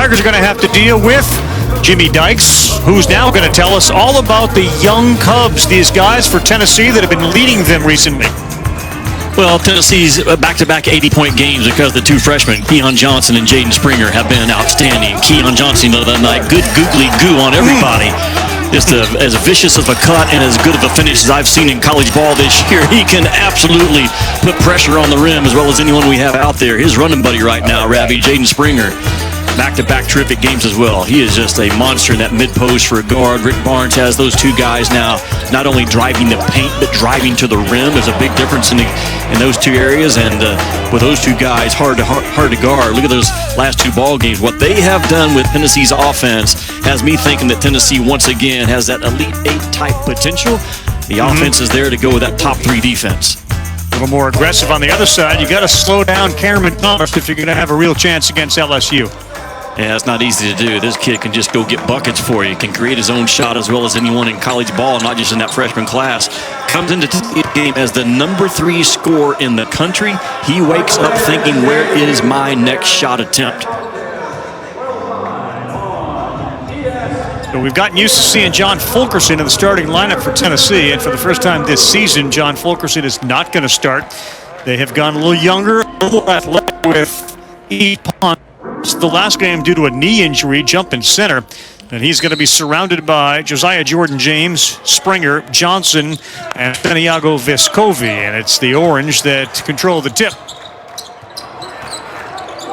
Tigers are going to have to deal with Jimmy Dykes, who's now going to tell us all about the young Cubs, these guys for Tennessee that have been leading them recently. Well, Tennessee's back-to-back 80-point games because the two freshmen, Keon Johnson and Jaden Springer, have been outstanding. Keon Johnson the other night, good googly goo on everybody. Just as vicious of a cut and as good of a finish as I've seen in college ball this year. He can absolutely put pressure on the rim as well as anyone we have out there. His running buddy right now, Ravi, Jaden Springer. Back-to-back terrific games as well. He is just a monster in that mid-post for a guard. Rick Barnes has those two guys now not only driving the paint, but driving to the rim. There's a big difference in those two areas, and with those two guys, hard to guard. Look at those last two ball games. What they have done with Tennessee's offense has me thinking that Tennessee, once again, has that Elite Eight type potential. The offense is there to go with that top three defense. A little more aggressive on the other side. You got to slow down Cameron Thomas if you're going to have a real chance against LSU. Yeah, it's not easy to do. This kid can just go get buckets for you. Can create his own shot as well as anyone in college ball, not just in that freshman class. Comes into the game as the number 3 scorer in the country. He wakes up thinking, where is my next shot attempt? So we've gotten used to seeing John Fulkerson in the starting lineup for Tennessee, and for the first time this season, John Fulkerson is not going to start. They have gone a little younger, a little more athletic with E. Pond. The last game due to a knee injury, jumping center, and he's going to be surrounded by Josiah Jordan-James, Springer, Johnson, and Santiago Vescovi, and it's the Orange that control the tip.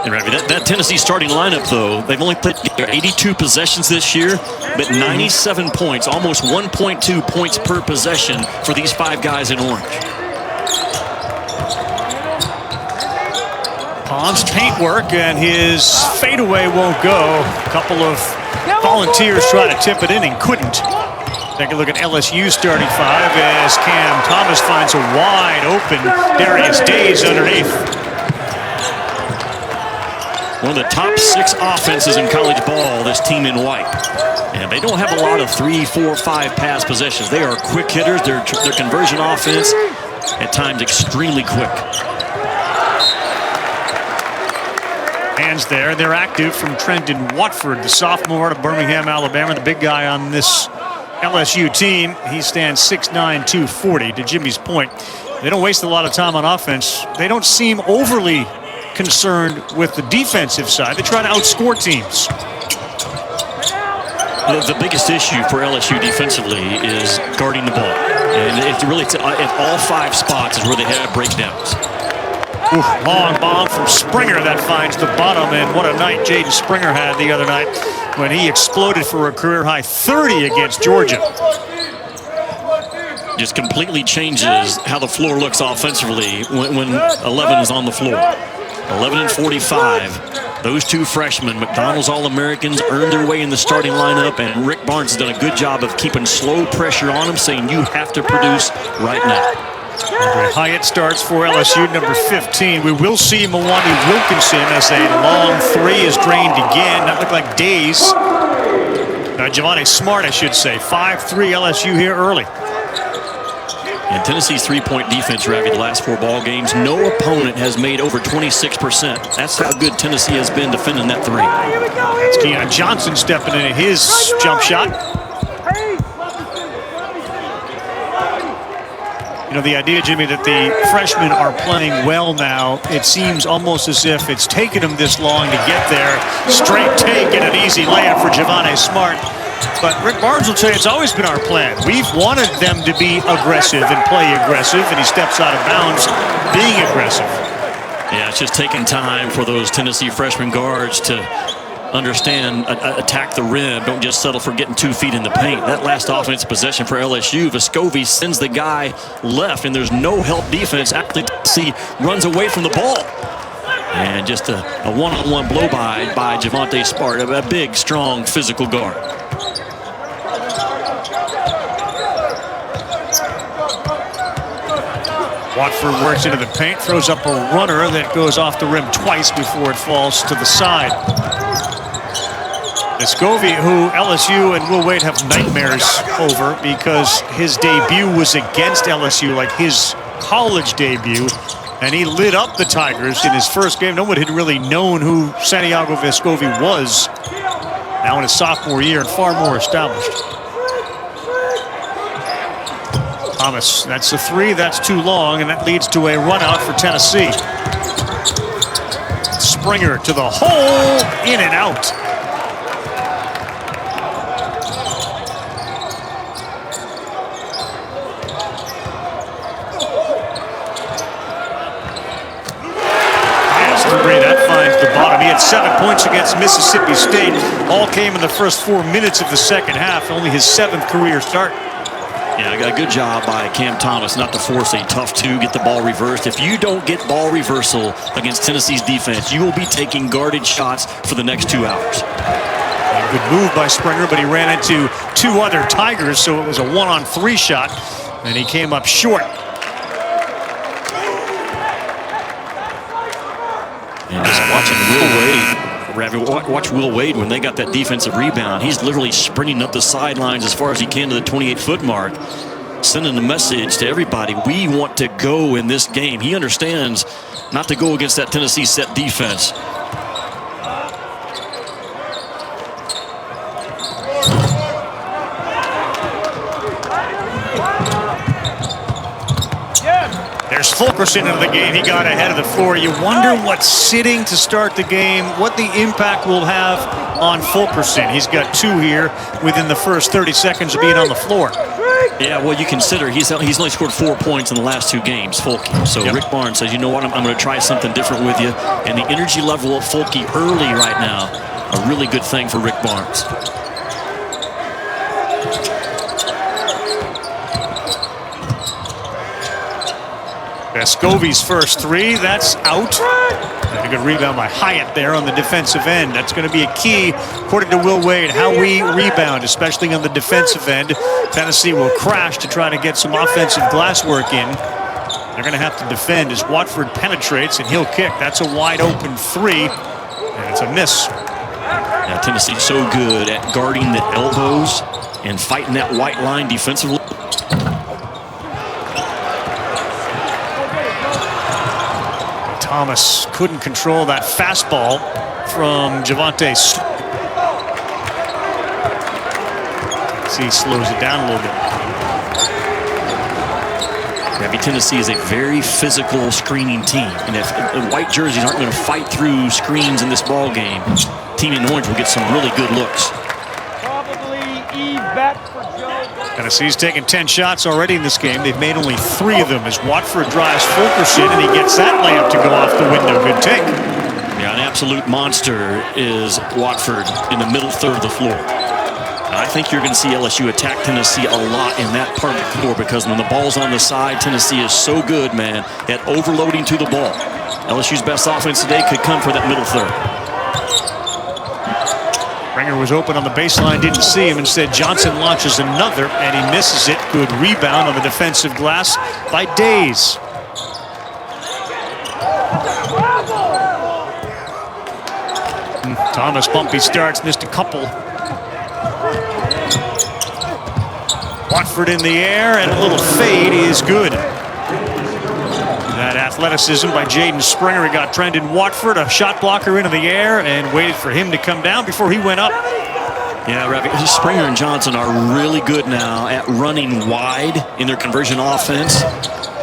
And that Tennessee starting lineup, though, they've only played 82 possessions this year, but 97 points, almost 1.2 points per possession for these 5 guys in orange. Pond's paint work, and his fadeaway won't go. A couple of volunteers try to tip it in and couldn't. Take a look at LSU starting 5 as Cam Thomas finds a wide open Darius Days underneath. One of the top 6 offenses in college ball, this team in white. And they don't have a lot of 3, 4, 5 pass possessions. They are quick hitters. Their conversion offense, at times, extremely quick. Hands there. They're active from Trendon Watford, the sophomore out of Birmingham, Alabama, the big guy on this LSU team. He stands 6'9", 240. To Jimmy's point, they don't waste a lot of time on offense. They don't seem overly concerned with the defensive side. They try to outscore teams. The biggest issue for LSU defensively is guarding the ball. And it's really at all 5 spots is where they have breakdowns. Ooh, long bomb from Springer that finds the bottom, and what a night Jaden Springer had the other night when he exploded for a career-high 30 against Georgia. Just completely changes how the floor looks offensively when 11 is on the floor. 11 and 45. Those two freshmen, McDonald's All-Americans, earned their way in the starting lineup, and Rick Barnes has done a good job of keeping slow pressure on them, saying you have to produce right now. Andre Hyatt starts for LSU, number 15. We will see Mwani Wilkinson as a long 3 is drained again. That looked like Days. Javante Smart, I should say. 5-3 LSU here early. And Tennessee's 3-point defense, Ravi, the last 4 ball games, no opponent has made over 26%. That's how good Tennessee has been defending that 3. That's Keon Johnson stepping into his jump shot. You know, the idea, Jimmy, that the freshmen are playing well now, it seems almost as if it's taken them this long to get there. Straight take and an easy layup for Javante Smart. But Rick Barnes will tell you it's always been our plan. We've wanted them to be aggressive and play aggressive, and he steps out of bounds being aggressive. Yeah, it's just taking time for those Tennessee freshman guards to understand, attack the rim. Don't just settle for getting 2 feet in the paint. That last offensive possession for LSU, Vescovi sends the guy left, and there's no help defense. Actually, Tennessee runs away from the ball. And just a one-on-one blow-by Javante Smart, a big, strong, physical guard. Watford works into the paint, throws up a runner that goes off the rim twice before it falls to the side. Vescovi, who LSU and Will Wade have nightmares over because his debut was against LSU, like his college debut, and he lit up the Tigers in his first game. No one had really known who Santiago Vescovi was Now in his sophomore year and far more established. Thomas, that's a three, that's too long, and that leads to a run out for Tennessee. Springer to the hole, in and out. That finds the bottom. He had 7 points against Mississippi State. All came in the first 4 minutes of the second half. Only his 7th career start. Yeah, got a good job by Cam Thomas not to force a tough two, get the ball reversed. If you don't get ball reversal against Tennessee's defense, you will be taking guarded shots for the next 2 hours. A good move by Springer, but he ran into 2 other Tigers, so it was a 1-on-3 shot, and he came up short. And just watching Will Wade, watch Will Wade when they got that defensive rebound. He's literally sprinting up the sidelines as far as he can to the 28-foot mark, sending a message to everybody. We want to go in this game. He understands not to go against that Tennessee set defense. There's Fulkerson into the game. He got ahead of the floor. You wonder what's sitting to start the game, what the impact will have on Fulkerson. He's got 2 here within the first 30 seconds of being on the floor. Yeah, well, you consider he's only scored 4 points in the last 2 games, Fulke. So Rick Barnes says, you know what, I'm going to try something different with you. And the energy level of Fulke early right now, a really good thing for Rick Barnes. Vescovi's first 3, that's out. And a good rebound by Hyatt there on the defensive end. That's going to be a key, according to Will Wade, how we rebound, especially on the defensive end. Tennessee will crash to try to get some offensive glass work in. They're going to have to defend as Watford penetrates, and he'll kick. That's a wide open 3, and it's a miss. Yeah, Tennessee's so good at guarding the elbows and fighting that white line defensively. Thomas couldn't control that fastball from Javante. See, he slows it down a little bit. Tennessee is a very physical screening team, and if the white jerseys aren't going to fight through screens in this ball game, team in orange will get some really good looks. Tennessee's taken 10 shots already in this game. They've made only 3 of them as Watford drives Fulkerson, and he gets that layup to go off the window. Good take. Yeah, an absolute monster is Watford in the middle third of the floor. I think you're going to see LSU attack Tennessee a lot in that part of the floor because when the ball's on the side, Tennessee is so good, man, at overloading to the ball. LSU's best offense today could come for that middle third. Springer was open on the baseline, didn't see him. Instead, Johnson launches another, and he misses it. Good rebound on the defensive glass by Days. Thomas, bumpy starts, missed a couple. Watford in the air, and a little fade is good. That athleticism by Jaden Springer. He got Trendon Watford, a shot blocker, into the air and waited for him to come down before he went up. Yeah, Ravi, Springer and Johnson are really good now at running wide in their conversion offense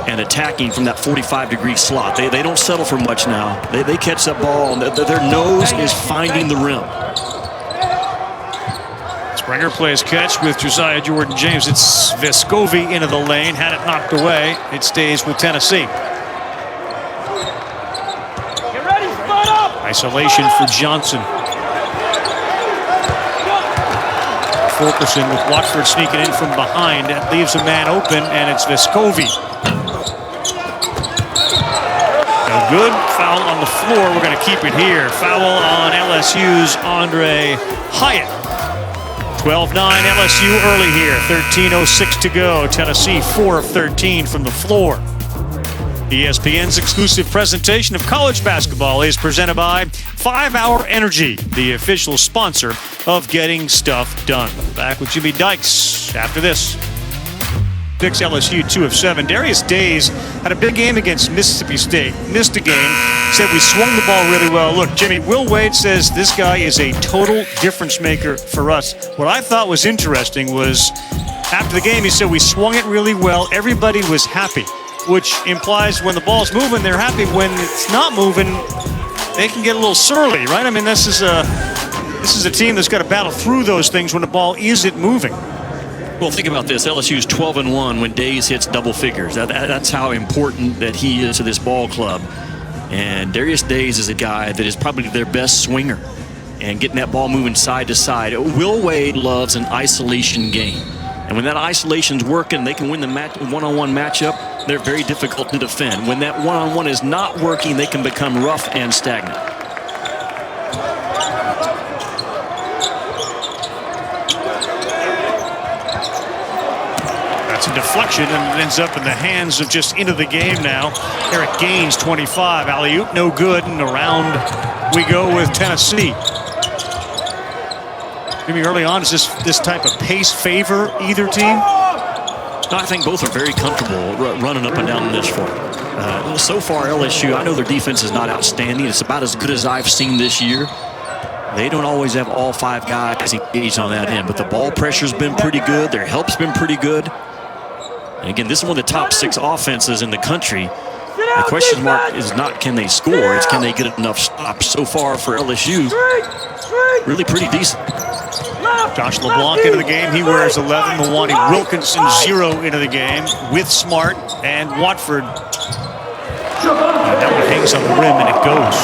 and attacking from that 45-degree slot. They don't settle for much now. They catch that ball, and their nose is finding the rim. Springer plays catch with Josiah Jordan-James. It's Vescovi into the lane. Had it knocked away. It stays with Tennessee. Get ready, spot up. Isolation for Johnson. Fulkerson with Watford sneaking in from behind. That leaves a man open, and it's Vescovi. A good foul on the floor. We're going to keep it here. Foul on LSU's Andre Hyatt. 12-9 LSU early here. 13:06 to go. Tennessee 4 of 13 from the floor. ESPN's exclusive presentation of college basketball is presented by 5 Hour Energy, the official sponsor of Getting Stuff Done. Back with Jimmy Dykes after this. 6, LSU 2 of 7. Darius Days had a big game against Mississippi State. Missed a game. Said we swung the ball really well. Look, Jimmy, Will Wade says this guy is a total difference maker for us. What I thought was interesting was after the game, he said we swung it really well. Everybody was happy, which implies when the ball's moving, they're happy. When it's not moving, they can get a little surly, right? I mean, this is a team that's got to battle through those things when the ball isn't moving. Well, think about this. LSU's 12-1 when Days hits double figures. That's how important that he is to this ball club. And Darius Days is a guy that is probably their best swinger and getting that ball moving side to side. Will Wade loves an isolation game. And when that isolation's working, they can win the one-on-one matchup. They're very difficult to defend. When that one-on-one is not working, they can become rough and stagnant. That's a deflection, and it ends up in the hands of just into the game now. Eric Gaines, 25. Alley-oop, no good, and around we go with Tennessee. Maybe early on, is this type of pace favor either team? No, I think both are very comfortable running up and down this floor. So far, LSU, I know their defense is not outstanding. It's about as good as I've seen this year. They don't always have all 5 guys engaged on that end, but the ball pressure's been pretty good. Their help's been pretty good. And again, this is one of the top 6 offenses in the country. The question mark is not can they score, it's can they get enough stops. So far for LSU, really pretty decent. Josh LeBlanc into the game. He wears 11. Milwaukee Wilkinson 0 into the game with Smart and Watford. And that one hangs on the rim and it goes.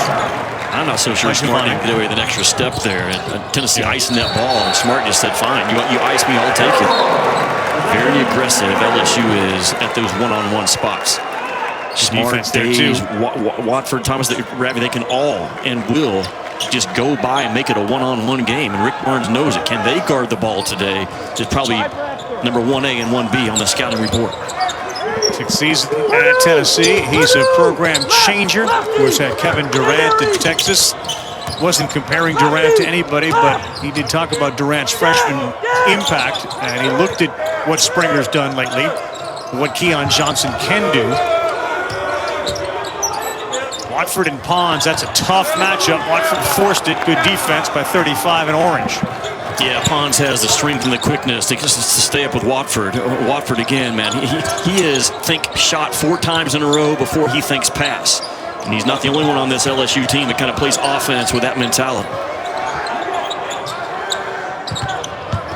I'm not so sure Smart didn't get away with an extra step there. And Tennessee icing that ball, and Smart just said, fine, you ice me, I'll take it. Very aggressive LSU is at those one-on-one spots. Smart, Days, Watford, Thomas, Ravi, they can all and will just go by and make it a one-on-one game. And Rick Barnes knows it. Can they guard the ball today? It's probably number 1A and 1B on the scouting report. 6th season at Tennessee. He's a program changer. Of course, had Kevin Durant at Texas. Wasn't comparing Durant to anybody, but he did talk about Durant's freshman impact, and he looked at what Springer's done lately, what Keon Johnson can do. Watford and Pons, that's a tough matchup. Watford forced it. Good defense by 35 in orange. Yeah, Pons has the strength and the quickness to stay up with Watford. Watford, again, man, he is, shot 4 times in a row before he thinks pass. And he's not the only one on this LSU team that kind of plays offense with that mentality.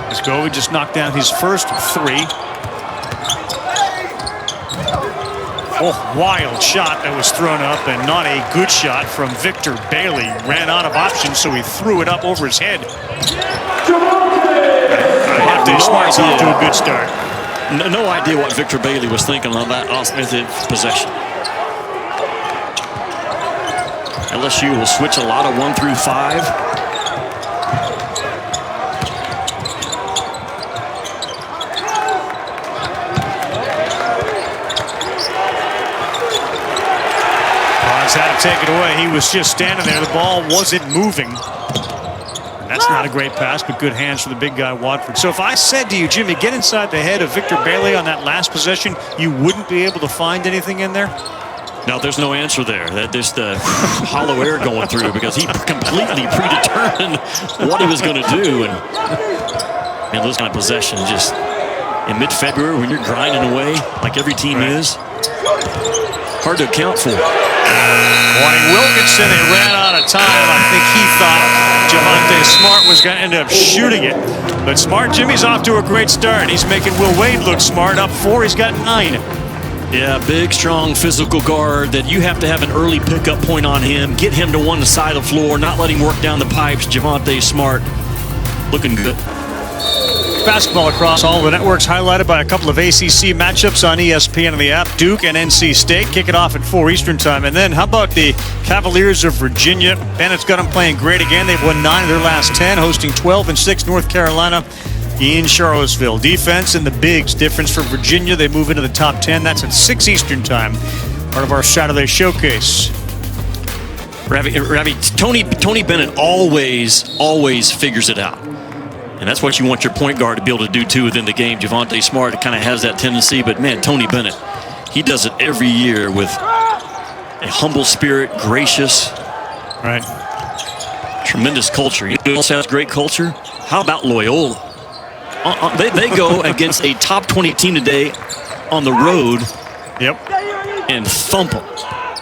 He just knocked down his first 3. Oh, wild shot that was thrown up, and not a good shot from Victor Bailey. Ran out of options, so he threw it up over his head. Javonte Smart's off to a good start. No idea what Victor Bailey was thinking on that offensive possession. LSU will switch a lot of 1 through 5. Had to take it away. He was just standing there. The ball wasn't moving. And that's not a great pass, but good hands for the big guy, Watford. So if I said to you, Jimmy, get inside the head of Victor Bailey on that last possession, you wouldn't be able to find anything in there? No, there's no answer there. There's the hollow air going through because he completely predetermined what he was going to do. And man, those kind of possessions just in mid-February when you're grinding away like every team is, hard to account for. Wilkinson, they ran out of time. I think he thought Javonte Smart was going to end up shooting it. But Smart, Jimmy's off to a great start. He's making Will Wade look smart. Up 4, he's got 9. Yeah, big, strong, physical guard that you have to have an early pickup point on him. Get him to one side of the floor, not let him work down the pipes. Javonte Smart looking good. Basketball across all the networks, highlighted by a couple of ACC matchups on ESPN and the app. Duke and NC State kick it off at 4 Eastern time. And then how about the Cavaliers of Virginia? Bennett's got them playing great again. They've won 9 of their last 10, hosting 12-6 North Carolina in Charlottesville. Defense and the bigs difference for Virginia. They move into the top 10. That's at 6 Eastern time, part of our Saturday showcase. Ravi, Tony Bennett always figures it out. And that's what you want your point guard to be able to do, too, within the game. Javonte Smart kind of has that tendency. But, man, Tony Bennett, he does it every year with a humble spirit, gracious. Right. Tremendous culture. You know who else has great culture? How about Loyola? They go against a top 20 team today on the road. Yep. And thump them.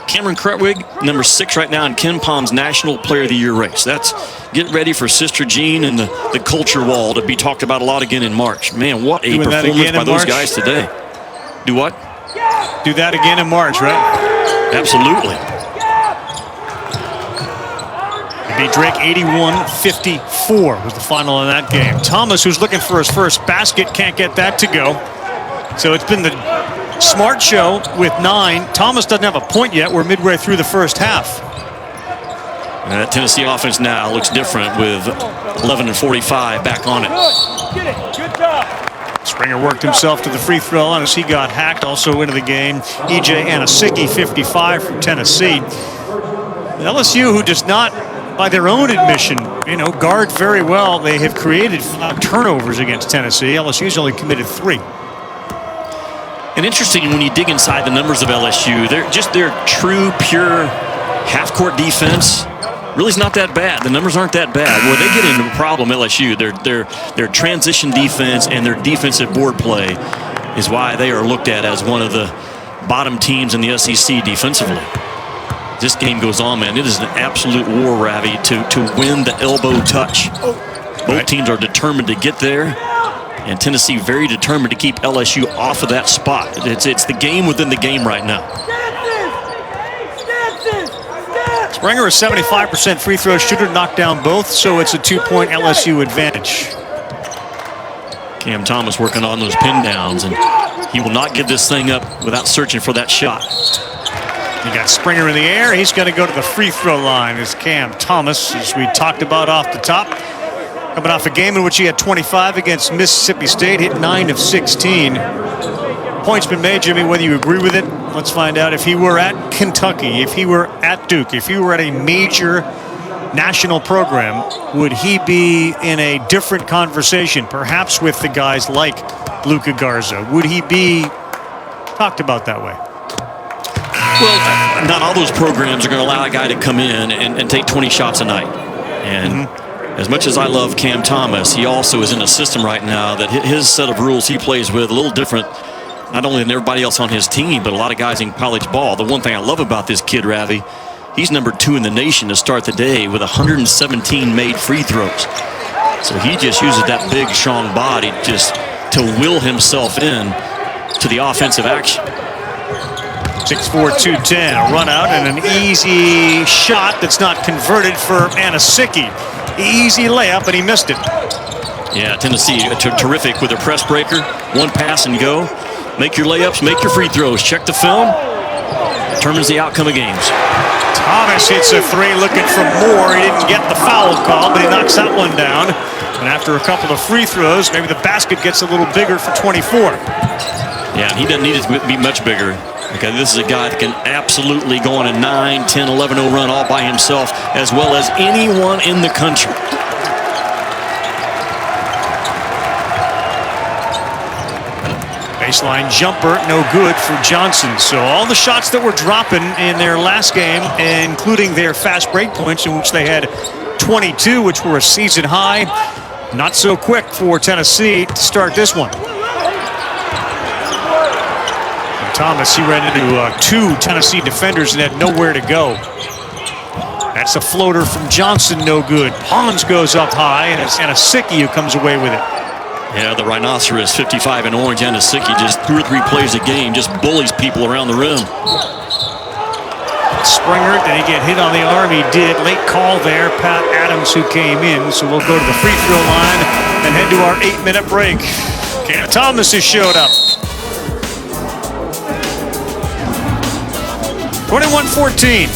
Cameron Krutwig, number 6 right now in Ken Palm's National Player of the Year race. That's get ready for Sister Jean and the culture wall to be talked about a lot again in March. Man, what a performance by those guys today. Do what? Do that again in March, right? Absolutely. They beat Drake 81-54 was the final in that game. Thomas, who's looking for his first basket, can't get that to go. So it's been the Smart show with 9. Thomas doesn't have a point yet. We're midway through the first half. And that Tennessee offense now looks different with 11:45 back on it. Get it. Good job. Springer worked himself to the free throw line as he got hacked. Also into the game, E.J. Anasicki, 55 from Tennessee. LSU, who does not, by their own admission, guard very well. They have created 5 turnovers against Tennessee. LSU's only committed 3. And interesting when you dig inside the numbers of LSU, their true, pure half-court defense really is not that bad. The numbers aren't that bad. Where they get into a problem, LSU, their transition defense and their defensive board play is why they are looked at as one of the bottom teams in the SEC defensively. This game goes on, man. It is an absolute war, Ravi, to win the elbow touch. Both teams are determined to get there. And Tennessee very determined to keep LSU off of that spot. It's the game within the game right now. Springer, a 75% free throw shooter, knocked down both, so it's a 2-point LSU advantage. Cam Thomas working on those pin downs, and he will not give this thing up without searching for that shot. You got Springer in the air. He's going to go to the free throw line as Cam Thomas, as we talked about off the top. Coming off a game in which he had 25 against Mississippi State, hit 9 of 16. Point's been made, Jimmy, whether you agree with it. Let's find out. If he were at Kentucky, if he were at Duke, if he were at a major national program, would he be in a different conversation, perhaps with the guys like Luka Garza? Would he be talked about that way? Well, not all those programs are going to allow a guy to come in and take 20 shots a night. And as much as I love Cam Thomas, he also is in a system right now that his set of rules he plays with a little different, not only than everybody else on his team, but a lot of guys in college ball. The one thing I love about this kid, Ravi, he's number 2 in the nation to start the day with 117 made free throws. So he just uses that big, strong body just to will himself in to the offensive action. 6'4", 210, a run out and an easy shot that's not converted for Anasicki. Easy layup, but he missed it. Yeah, Tennessee terrific with a press breaker. One pass and go. Make your layups, make your free throws. Check the film. Determines the outcome of games. Thomas hits a 3 looking for more. He didn't get the foul call, but he knocks that one down. And after a couple of free throws, maybe the basket gets a little bigger for 24. Yeah, he doesn't need it to be much bigger. Okay, this is a guy that can absolutely go on a 9, 10, 11-0 run all by himself, as well as anyone in the country. Baseline jumper, no good for Johnson. So all the shots that were dropping in their last game, including their fast break points, in which they had 22, which were a season high, not so quick for Tennessee to start this one. Thomas, he ran into 2 Tennessee defenders and had nowhere to go. That's a floater from Johnson, no good. Pons goes up high, and it's Anasicki who comes away with it. Yeah, the Rhinoceros, 55 in orange, Anasicki, just 2 or 3 plays a game, just bullies people around the rim. Springer, did he get hit on the arm? He did. Late call there. Pat Adams who came in. So we'll go to the free throw line and head to our 8-minute break. Cam Thomas has showed up. 21-14.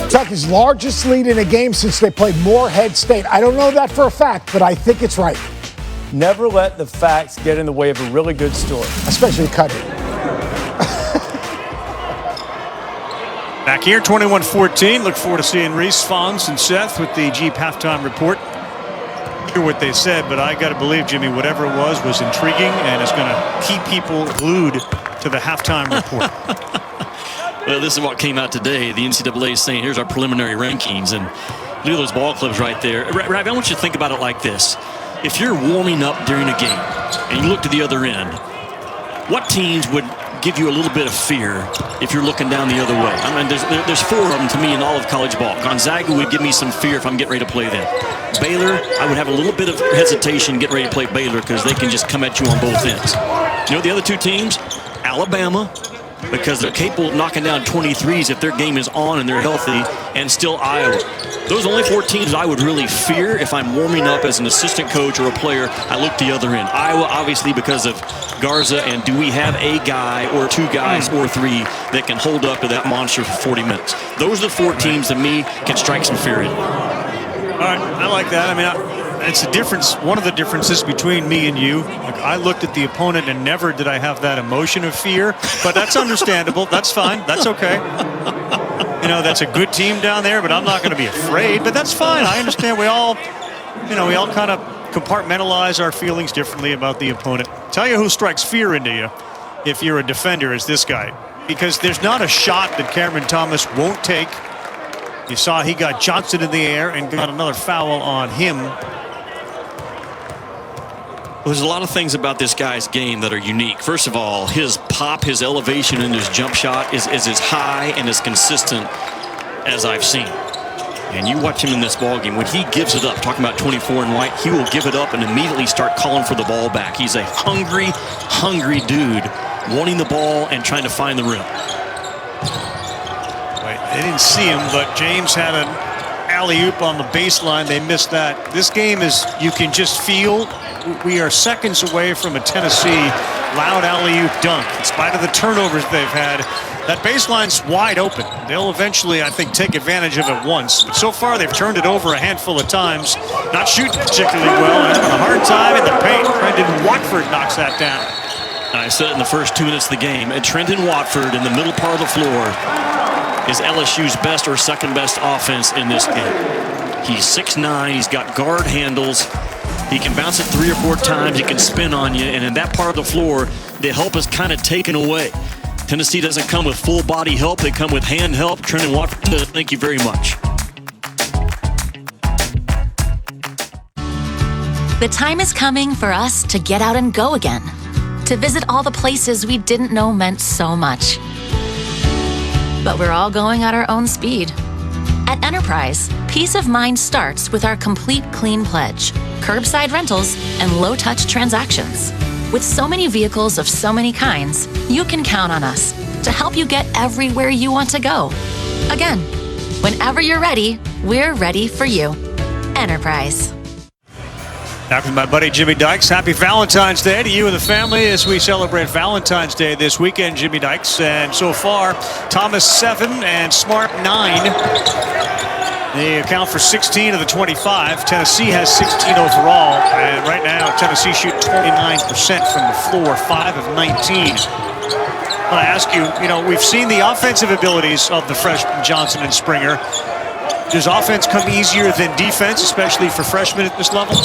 Kentucky's largest lead in a game since they played Morehead State. I don't know that for a fact, but I think it's right. Never let the facts get in the way of a really good story. Especially cutting. Back here, 21-14. Look forward to seeing Reese, Fonz, and Seth with the Jeep halftime report. hear what they said, but I got to believe, Jimmy, whatever it was intriguing and is going to keep people glued to the halftime report. Well, this is what came out today. The NCAA is saying, here's our preliminary rankings. And look at those ball clubs right there. Ravi, I want you to think about it like this. If you're warming up during a game and you look to the other end, what teams would give you a little bit of fear if you're looking down the other way? I mean, there's 4 of them to me in all of college ball. Gonzaga would give me some fear if I'm getting ready to play them. Baylor, I would have a little bit of hesitation getting ready to play Baylor because they can just come at you on both ends. You know the other 2 teams? Alabama, because they're capable of knocking down 23s if their game is on and they're healthy, and still Iowa. Those are only 4 teams I would really fear if I'm warming up as an assistant coach or a player. I look the other end. Iowa, obviously, because of Garza, and do we have a guy or 2 guys or 3 that can hold up to that monster for 40 minutes? Those are the 4 teams that me can strike some fear in. All right, I like that. I mean, it's a difference. One of the differences between me and you. Like, I looked at the opponent and never did I have that emotion of fear, but that's understandable. That's fine. That's okay. You know, that's a good team down there, but I'm not going to be afraid. But that's fine. I understand. We all kind of compartmentalize our feelings differently about the opponent. Tell you who strikes fear into you if you're a defender is this guy, because there's not a shot that Cameron Thomas won't take. You saw he got Johnson in the air and got another foul on him. Well, there's a lot of things about this guy's game that are unique. First of all, his pop, his elevation, and his jump shot is as high and as consistent as I've seen. And you watch him in this ball game, when he gives it up, talking about 24 and white, he will give it up and immediately start calling for the ball back. He's a hungry, hungry dude, wanting the ball and trying to find the rim. They didn't see him, but James had an alley-oop on the baseline. They missed that. This game is, you can just feel, we are seconds away from a Tennessee loud alley-oop dunk. In spite of the turnovers they've had, that baseline's wide open. They'll eventually, I think, take advantage of it once. But so far, they've turned it over a handful of times. Not shooting particularly well, and having a hard time in the paint. Brendan Watford knocks that down. I said it in the first 2 minutes of the game. And Trenton Watford in the middle part of the floor is LSU's best or second best offense in this game. He's 6'9", he's got guard handles. He can bounce it 3 or 4 times, he can spin on you, and in that part of the floor, the help is kind of taken away. Tennessee doesn't come with full body help, they come with hand help. Trenton Watford says, thank you very much. The time is coming for us to get out and go again, to visit all the places we didn't know meant so much. But we're all going at our own speed. At Enterprise, peace of mind starts with our complete clean pledge, curbside rentals, and low-touch transactions. With so many vehicles of so many kinds, you can count on us to help you get everywhere you want to go. Again, whenever you're ready, we're ready for you. Enterprise. Back with my buddy Jimmy Dykes. Happy Valentine's Day to you and the family as we celebrate Valentine's Day this weekend, Jimmy Dykes. And so far, Thomas 7 and Smart 9. They account for 16 of the 25. Tennessee has 16 overall. And right now, Tennessee shoots 29% from the floor, 5 of 19. I want to ask you, we've seen the offensive abilities of the freshmen Johnson and Springer. Does offense come easier than defense, especially for freshmen at this level?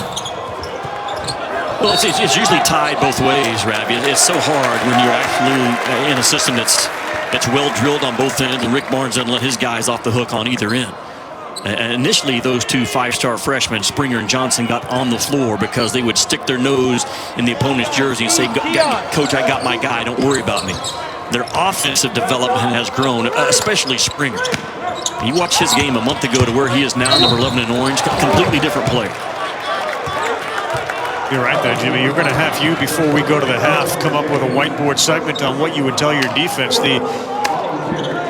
Well, it's usually tied both ways, Ravi. It's so hard when you're actually in a system that's well drilled on both ends, and Rick Barnes doesn't let his guys off the hook on either end. Initially, those 2 5-star freshmen, Springer and Johnson, got on the floor because they would stick their nose in the opponent's jersey and say, Coach, I got my guy, don't worry about me. Their offensive development has grown, especially Springer. You watch his game a month ago to where he is now, number 11 in orange, completely different player. You're right there, Jimmy. You're going to have you, before we go to the half, come up with a whiteboard segment on what you would tell your defense. The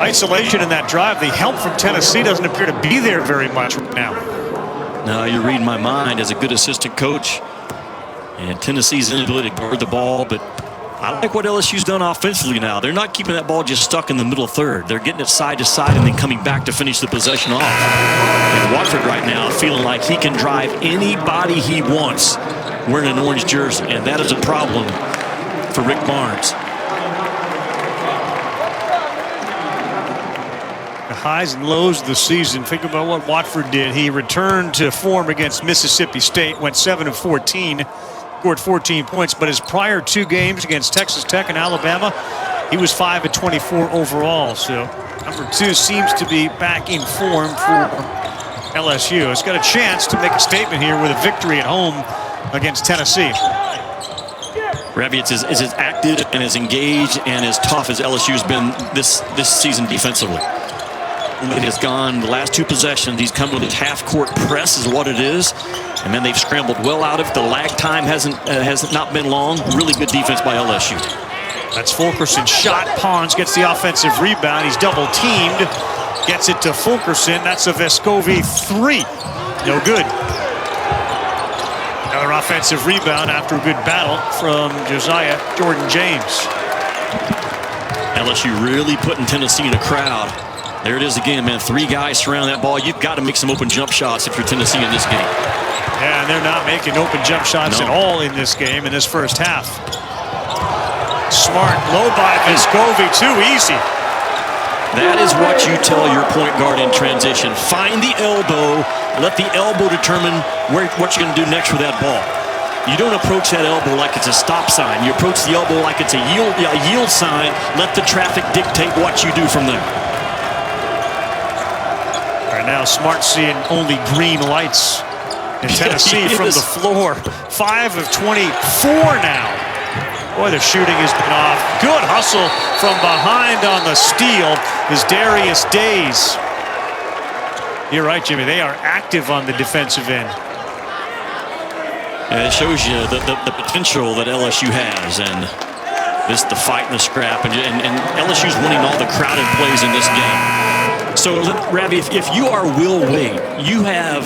isolation in that drive, the help from Tennessee doesn't appear to be there very much right now. No, you're reading my mind as a good assistant coach. And Tennessee's inability to guard the ball, but I like what LSU's done offensively now. They're not keeping that ball just stuck in the middle third. They're getting it side to side and then coming back to finish the possession off. And Watford right now feeling like he can drive anybody he wants wearing an orange jersey, and that is a problem for Rick Barnes. The highs and lows of the season. Think about what Watford did. He returned to form against Mississippi State, went 7 of 14, scored 14 points. But his prior 2 games against Texas Tech and Alabama, he was 5 of 24 overall. So number 2 seems to be back in form for LSU. It's got a chance to make a statement here with a victory at home against Tennessee. Ravi, it's as active and as engaged and as tough as LSU's been this season defensively. It has gone the last 2 possessions. He's come with his half-court press is what it is. And then they've scrambled well out of it. The lag time has not been long. Really good defense by LSU. That's Fulkerson. Shot. Pons gets the offensive rebound. He's double-teamed. Gets it to Fulkerson. That's a Vescovi 3. No good. Another offensive rebound after a good battle from Josiah Jordan-James. LSU really putting Tennessee in a crowd. There it is again, man. 3 guys surround that ball. You've got to make some open jump shots if you're Tennessee in this game. Yeah, and they're not making open jump shots at all in this game in this first half. Smart, low by Vescovi, too easy. That is what you tell your point guard in transition. Find the elbow. Let the elbow determine what you're going to do next with that ball. You don't approach that elbow like it's a stop sign. You approach the elbow like it's a yield sign. Let the traffic dictate what you do from there. Right now, Smart seeing only green lights in Tennessee from the floor. 5 of 24 now. Boy, the shooting has been off. Good hustle from behind on the steal is Darius Days. You're right, Jimmy. They are active on the defensive end. And it shows you the potential that LSU has, and this the fight and the scrap, and LSU's winning all the crowded plays in this game. So, Ravi, if you are Will Wade, you have,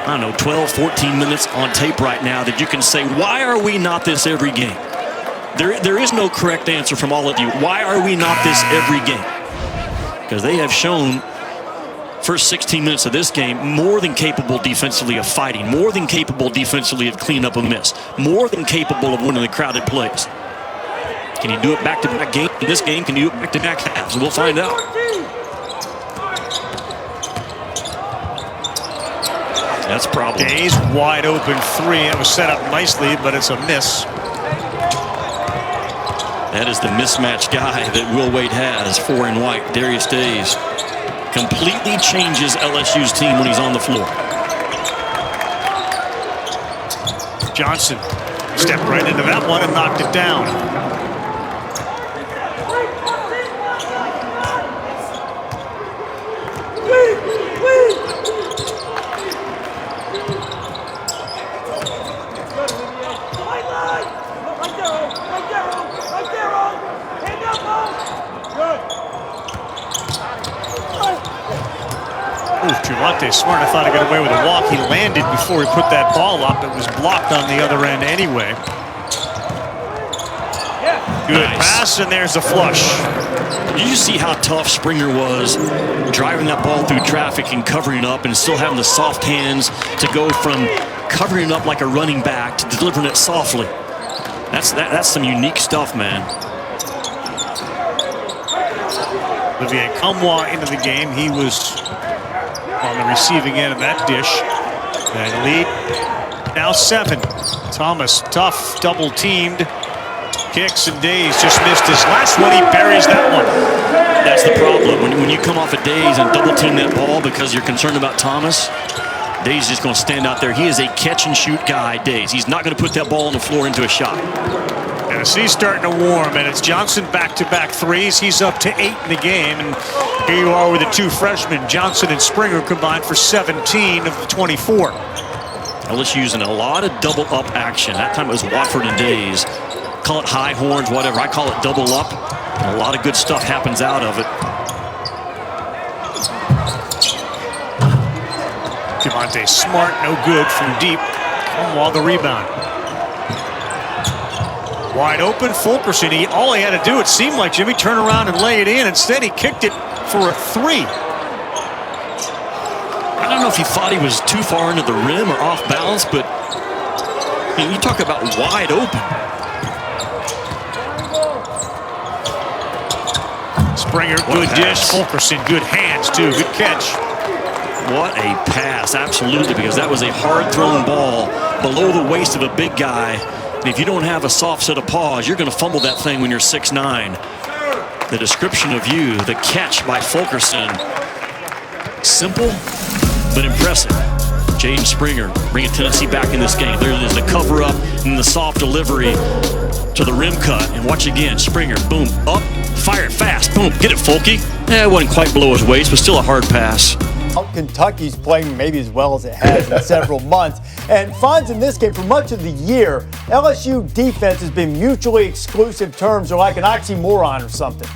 I don't know, 12, 14 minutes on tape right now that you can say, why are we not this every game? There is no correct answer from all of you. Why are we not this every game? Because they have shown first 16 minutes of this game more than capable defensively of fighting, more than capable defensively of cleaning up a miss, more than capable of winning the crowded plays. Can you do it back-to-back game? In this game, can you do it back-to-back halves? We'll find out. That's a problem. Days wide open 3. It was set up nicely, but it's a miss. That is the mismatch guy that Will Wade has, 4 in white. Darius Days completely changes LSU's team when he's on the floor. Johnson stepped right into that one and knocked it down. Javonte Smart, I thought he got away with a walk. He landed before he put that ball up. It was blocked on the other end anyway. Good pass, and there's a flush. Did you see how tough Springer was driving that ball through traffic and covering up and still having the soft hands to go from covering up like a running back to delivering it softly? That's some unique stuff, man. Olivier Kamwa into the game. He was on the receiving end of that dish. And lead now 7. Thomas, tough, double teamed. Kicks and Days just missed his last one. He buries that one. That's the problem. When you come off of Days and double team that ball because you're concerned about Thomas, Days just going to stand out there. He is a catch and shoot guy, Days. He's not going to put that ball on the floor into a shot. Tennessee's starting to warm, and it's Johnson back-to-back threes. He's up to 8 in the game, and here you are with the 2 freshmen, Johnson and Springer, combined for 17 of the 24. LSU using a lot of double-up action. That time it was Watford and Days. Call it high horns, whatever. I call it double up. And a lot of good stuff happens out of it. Javonte Smart, no good from deep. While the rebound. Wide open, Fulkerson. All he had to do, it seemed like, Jimmy, turn around and lay it in. Instead, he kicked it for a 3. I don't know if he thought he was too far into the rim or off balance, but I mean, you talk about wide open. Springer, good dish. Fulkerson, good hand. hands, too. Good catch. What a pass, absolutely, because that was a hard-thrown ball below the waist of a big guy. And if you don't have a soft set of paws, you're going to fumble that thing when you're 6'9". The description of you, the catch by Fulkerson, simple but impressive. Jaden Springer bringing Tennessee back in this game. There is the cover up and the soft delivery to the rim cut. And watch again, Springer, boom, up, fire it fast, boom, get it, Fulky. It wasn't quite below his waist, but still a hard pass. Kentucky's playing maybe as well as it has in several months. And Fonz, in this game, for much of the year, LSU defense has been mutually exclusive terms, or like an oxymoron or something.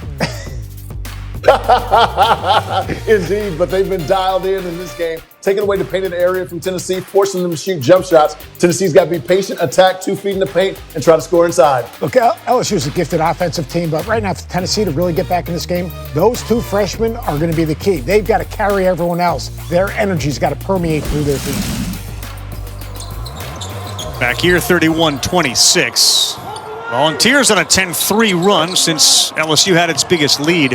Indeed, but they've been dialed in this game, taking away the painted area from Tennessee, forcing them to shoot jump shots. Tennessee's got to be patient, attack 2 feet in the paint, and try to score inside. Look, LSU's a gifted offensive team, but right now for Tennessee to really get back in this game, those 2 freshmen are going to be the key. They've got to carry everyone else. Their energy's got to permeate through their team. Back here, 31-26. Volunteers on a 10-3 run since LSU had its biggest lead.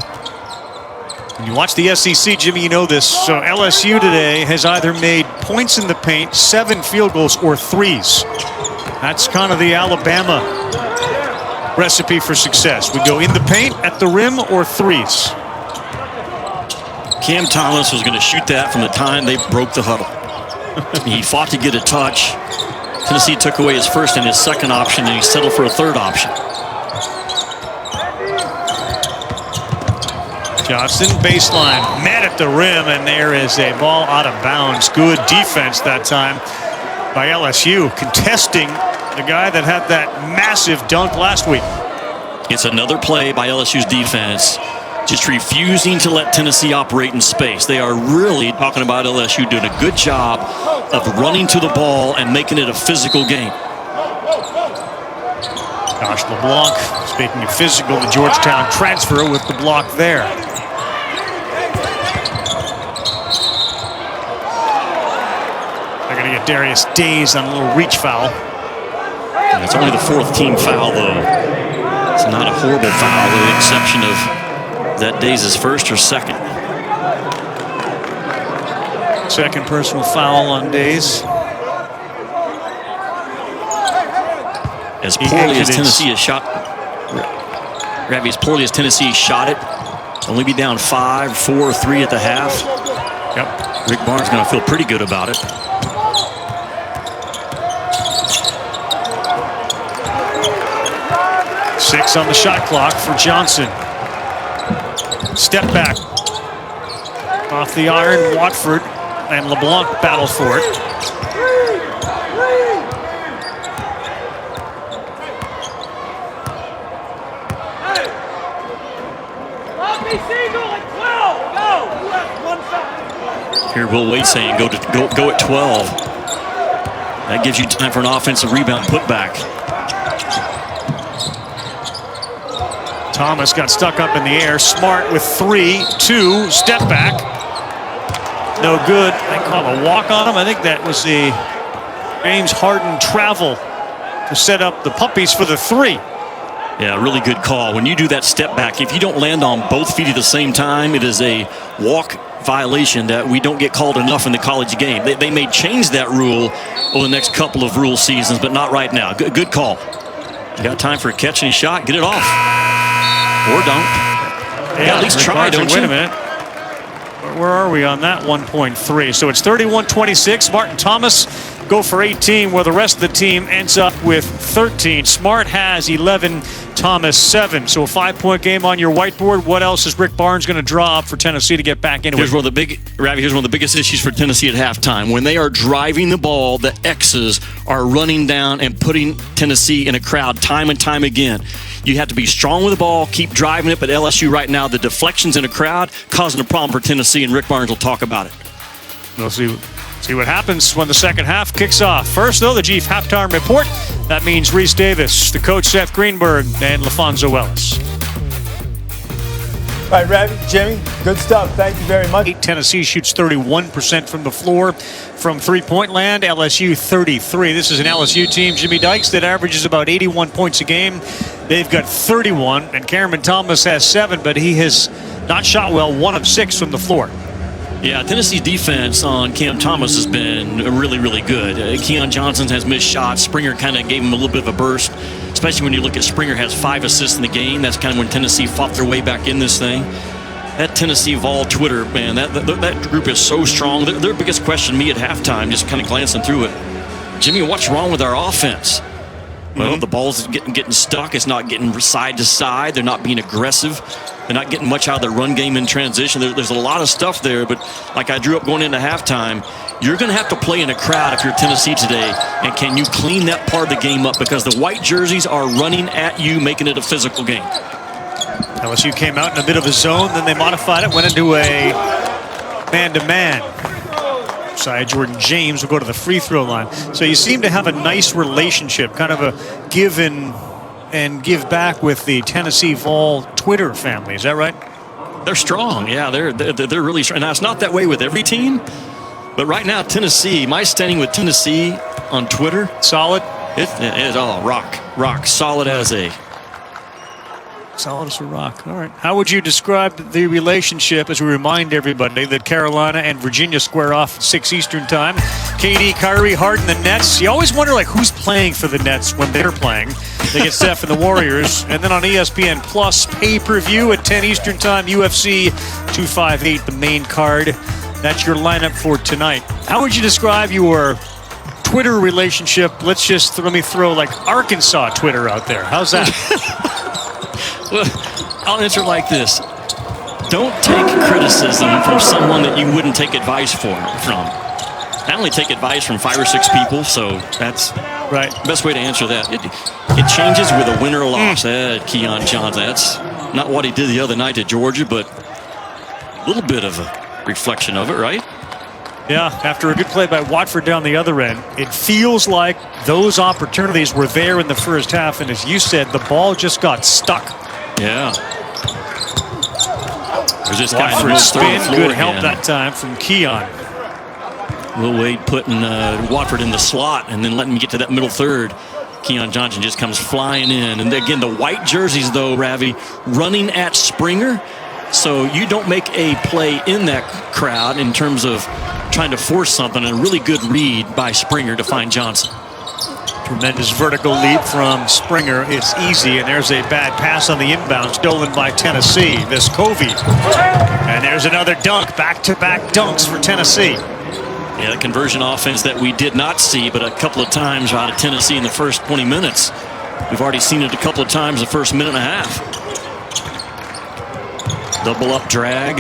When you watch the SEC, Jimmy, you know this. So LSU today has either made points in the paint, 7 field goals, or 3s. That's kind of the Alabama recipe for success. We go in the paint, at the rim, or 3s. Cam Thomas was going to shoot that from the time they broke the huddle. He fought to get a touch. Tennessee took away his first and his second option, and he settled for a third option. Johnson, baseline, met at the rim, and there is a ball out of bounds. Good defense that time by LSU, contesting the guy that had that massive dunk last week. It's another play by LSU's defense, just refusing to let Tennessee operate in space. They are really talking about LSU doing a good job of running to the ball and making it a physical game. Josh LeBlanc, speaking of physical, the Georgetown transfer with the block there. They're going to get Darius Days on a little reach foul. And it's only the 4th team foul, though. It's not a horrible foul, with the exception of that Days' first or second. Second personal foul on Days. As poorly as Tennessee has shot, Ravi, as poorly as Tennessee shot it, only be down 5, 4, 3 at the half. Yep. Rick Barnes going to feel pretty good about it. Six on the shot clock for Johnson. Step back. Off the iron, Watford, and LeBlanc battle for it. Here, Will Wade saying go at 12. That gives you time for an offensive rebound putback. Thomas got stuck up in the air. Smart with 3, 2, step back. No good. They call a walk on him. I think that was the James Harden travel to set up the Puppies for the 3. Yeah, really good call. When you do that step back, if you don't land on both feet at the same time, it is a walk violation that we don't get called enough in the college game. They may change that rule over the next couple of rule seasons, but not right now. Good call. You got time for a catch and a shot, get it off. Or don't. Yeah, at least try, don't you? Wait a minute. Where are we on that 1.3? So it's 31-26. Martin Thomas go for 18, where the rest of the team ends up with 13. Smart has 11, Thomas 7. So a 5-point game on your whiteboard. What else is Rick Barnes going to draw up for Tennessee to get back into it? Here's one of the biggest issues for Tennessee at halftime. When they are driving the ball, the X's are running down and putting Tennessee in a crowd time and time again. You have to be strong with the ball, keep driving it, but LSU right now, the deflections in a crowd causing a problem for Tennessee, and Rick Barnes will talk about it. We'll see what happens when the second half kicks off. First, though, the Chief halftime report. That means Reese Davis, the coach Seth Greenberg, and LaFonso Ellis. All right, Ravi, Jimmy, good stuff. Thank you very much. Tennessee shoots 31% from the floor from three-point land. LSU 33. This is an LSU team, Jimmy Dykes, that averages about 81 points a game. They've got 31, and Cameron Thomas has 7, but he has not shot well, 1 of 6 from the floor. Yeah, Tennessee's defense on Cam Thomas has been really, really good. Keon Johnson has missed shots. Springer kind of gave him a little bit of a burst, especially when you look at Springer has 5 assists in the game. That's kind of when Tennessee fought their way back in this thing. That Tennessee Vol Twitter, man, that group is so strong. Their biggest question to me at halftime, just kind of glancing through it, Jimmy, what's wrong with our offense? Well, the ball's getting stuck. It's not getting side to side. They're not being aggressive. They're not getting much out of their run game in transition. There's a lot of stuff there, but like I drew up going into halftime, you're going to have to play in a crowd if you're Tennessee today, and can you clean that part of the game up? Because the white jerseys are running at you, making it a physical game. LSU came out in a bit of a zone, then they modified it, went into a man-to-man. Jordan James will go to the free throw line. So you seem to have a nice relationship, kind of a give and give back with the Tennessee Vol Twitter family. Is that right? They're strong. Yeah, they're really strong. Now, it's not that way with every team, but right now, Tennessee, my standing with Tennessee on Twitter. Solid? It's all rock. Solid as a... Solid as a rock. All right. How would you describe the relationship as we remind everybody that Carolina and Virginia square off at 6 Eastern time? KD, Kyrie, Harden, the Nets. You always wonder who's playing for the Nets when they're playing. They get Steph and the Warriors. And then on ESPN Plus pay-per-view at 10 Eastern time, UFC 258, the main card. That's your lineup for tonight. How would you describe your Twitter relationship? Let me throw Arkansas Twitter out there. How's that? Well, I'll answer it like this. Don't take criticism from someone that you wouldn't take advice from. I only take advice from 5 or 6 people, so that's right. The best way to answer that. It changes with a win or a loss. Keon Johnson, that's not what he did the other night to Georgia, but a little bit of a reflection of it, right? Yeah, after a good play by Watford down the other end, it feels like those opportunities were there in the first half, and as you said, the ball just got stuck. Yeah. There's this guy Watford spin, good help that time from Keon. Will Wade putting Watford in the slot and then letting me get to that middle third. Keon Johnson just comes flying in. And again, the white jerseys, though, Ravi, running at Springer. So you don't make a play in that crowd in terms of trying to force something. A really good read by Springer to find Johnson. Tremendous vertical leap from Springer. It's easy, and there's a bad pass on the inbound, stolen by Tennessee. Vescovi. And there's another dunk. Back-to-back dunks for Tennessee. Yeah, the conversion offense that we did not see, but a couple of times out of Tennessee in the first 20 minutes. We've already seen it a couple of times the first minute and a half. Double up drag.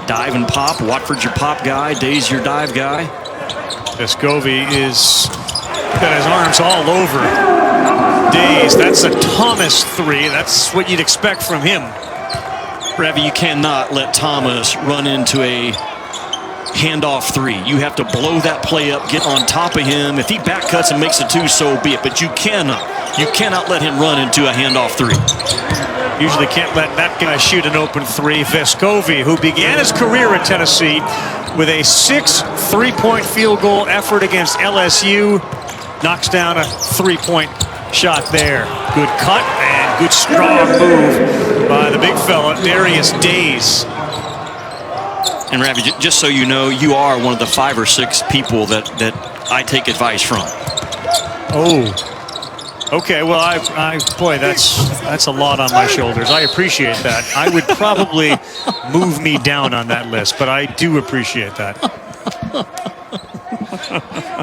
Dive and pop. Watford's your pop guy. Day's your dive guy. Vescovi is... got his arms all over Days. That's a Thomas 3. That's what you'd expect from him. Ravi, you cannot let Thomas run into a handoff 3. You have to blow that play up, get on top of him. If he back cuts and makes a 2, so be it. But you cannot let him run into a handoff 3. Usually can't let that guy shoot an open 3. Vescovi, who began his career at Tennessee with a 6 3-point field goal effort against LSU. Knocks down a 3-point shot there. Good cut and good strong move by the big fella, Darius Days. And Ravi, just so you know, you are one of the 5 or 6 people that I take advice from. Oh, okay. Well, boy, that's a lot on my shoulders. I appreciate that. I would probably move me down on that list, but I do appreciate that.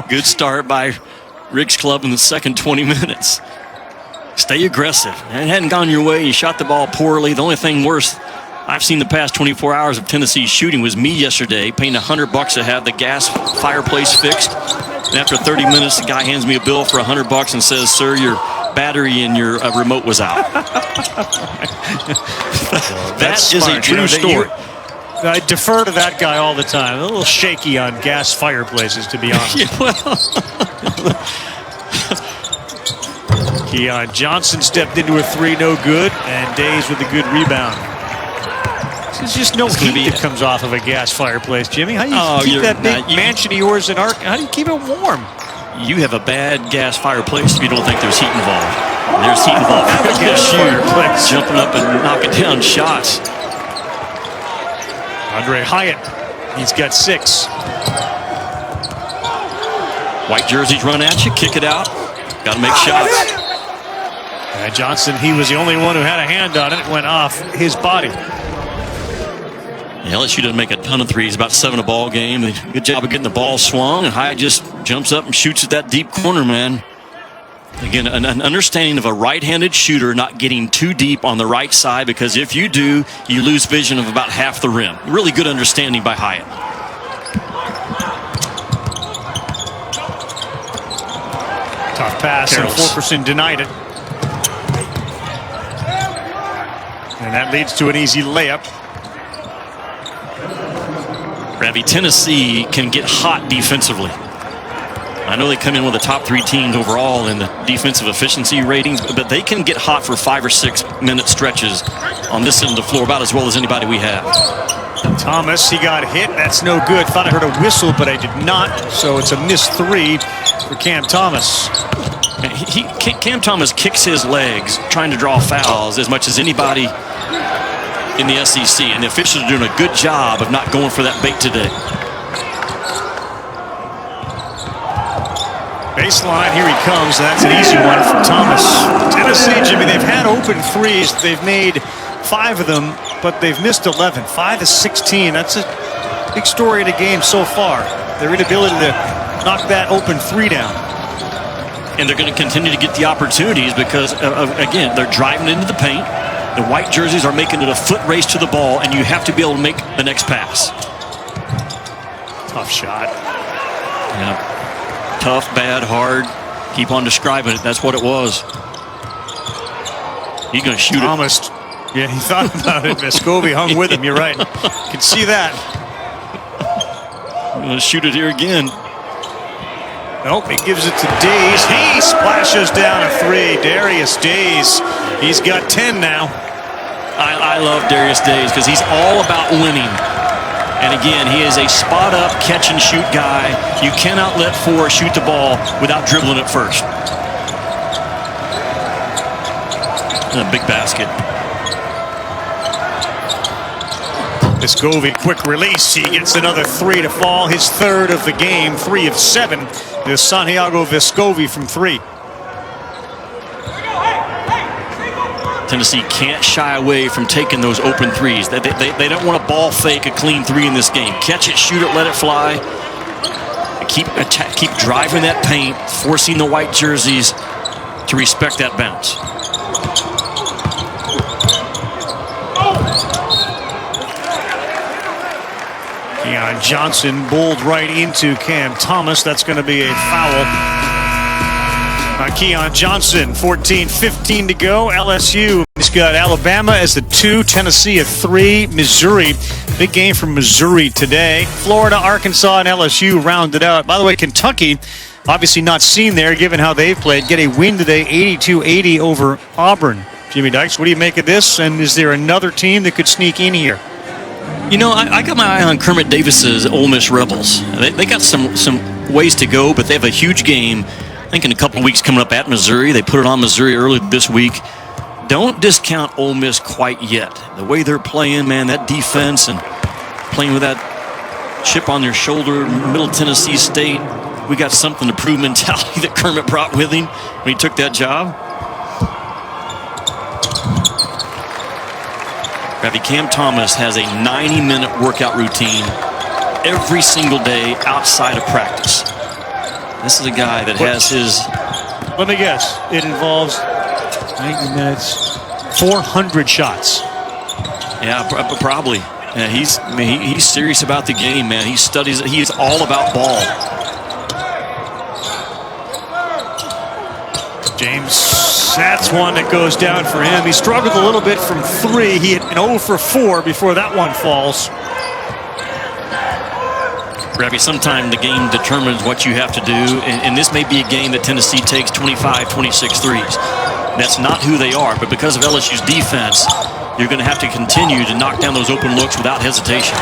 Good start by Rick's club in the second 20 minutes. Stay aggressive. It hadn't gone your way. You shot the ball poorly. The only thing worse I've seen the past 24 hours of Tennessee shooting was me yesterday paying $100 to have the gas fireplace fixed. And after 30 minutes, the guy hands me a bill for $100 and says, "Sir, your battery in your remote was out." That is a true story. I defer to that guy all the time. A little shaky on gas fireplaces, to be honest. Yeah, well. Keon Johnson stepped into a 3, no good, and Days with a good rebound. There's just no heat that comes off of a gas fireplace, Jimmy. How do you keep that big mansion of yours in Ark? How do you keep it warm? You have a bad gas fireplace if you don't think there's heat involved. There's heat involved. LSU jumping up and knocking down shots. Andre Hyatt He's got 6. White jerseys run at you, kick it out. Got to make shots. Johnson, he was the only one who had a hand on it. It went off his body. LSU doesn't make a ton of threes, about 7 a ball game. Good job of getting the ball swung, and Hyatt just jumps up and shoots at that deep corner, man. Again, an understanding of a right-handed shooter not getting too deep on the right side, because if you do, you lose vision of about half the rim. Really good understanding by Hyatt. Tough pass, and Fulkerson denied it. And that leads to an easy layup. Ravi, Tennessee can get hot defensively. I know they come in with the top 3 teams overall in the defensive efficiency ratings, but they can get hot for 5 or 6 minute stretches on this end of the floor about as well as anybody we have. Thomas, he got hit. That's no good. Thought I heard a whistle, but I did not. So it's a missed 3 for Cam Thomas. Cam Thomas kicks his legs trying to draw fouls as much as anybody in the SEC, and the officials are doing a good job of not going for that bait today. Baseline, here he comes. That's an easy one for Thomas. Tennessee, Jimmy, they've had open threes. They've made 5 of them, but they've missed 11. 5 of 16. That's a big story of the game so far. Their inability to knock that open 3 down. And they're going to continue to get the opportunities because, again, they're driving into the paint. The white jerseys are making it a foot race to the ball, and you have to be able to make the next pass. Tough shot. Yeah. Tough, bad, hard. Keep on describing it. That's what it was. He's going to shoot Thomas, it. Yeah, he thought about it. Vescovi hung with him. You're right. Can see that. I'm going to shoot it here again. Nope, he gives it to Days. He splashes down a 3. Darius Days. He's got 10 now. I love Darius Days because he's all about winning. And again, he is a spot-up catch-and-shoot guy. You cannot let 4 shoot the ball without dribbling it first. And a big basket. Vescovi, quick release. He gets another 3 to fall. His 3rd of the game, 3 of 7. Is Santiago Vescovi from 3. Tennessee can't shy away from taking those open threes. They don't want to ball fake a clean 3 in this game. Catch it, shoot it, let it fly. Keep driving that paint, forcing the white jerseys to respect that bounce. Keon Johnson bowled right into Cam Thomas. That's going to be a foul. Keon Johnson, 14-15 to go. LSU has got Alabama as the 2, Tennessee at 3, Missouri. Big game from Missouri today. Florida, Arkansas, and LSU rounded out. By the way, Kentucky, obviously not seen there given how they've played. Get a win today, 82-80 over Auburn. Jimmy Dykes, what do you make of this? And is there another team that could sneak in here? You know, I got my eye on Kermit Davis's Ole Miss Rebels. They got some ways to go, but they have a huge game. I think in a couple of weeks coming up at Missouri. They put it on Missouri early this week. Don't discount Ole Miss quite yet. The way they're playing, man, that defense and playing with that chip on their shoulder, Middle Tennessee State. We got something to prove mentality that Kermit brought with him when he took that job. Cam Thomas has a 90-minute workout routine every single day outside of practice. This is a guy that has his... Let me guess. It involves 90 minutes, 400 shots. Yeah, probably. Yeah, he's serious about the game, man. He studies it. He is all about ball. James, that's one that goes down for him. He struggled a little bit from 3. He had an 0 for 4 before that one falls. Ravi, sometime the game determines what you have to do, and this may be a game that Tennessee takes 25, 26 threes. That's not who they are, but because of LSU's defense, you're going to have to continue to knock down those open looks without hesitation.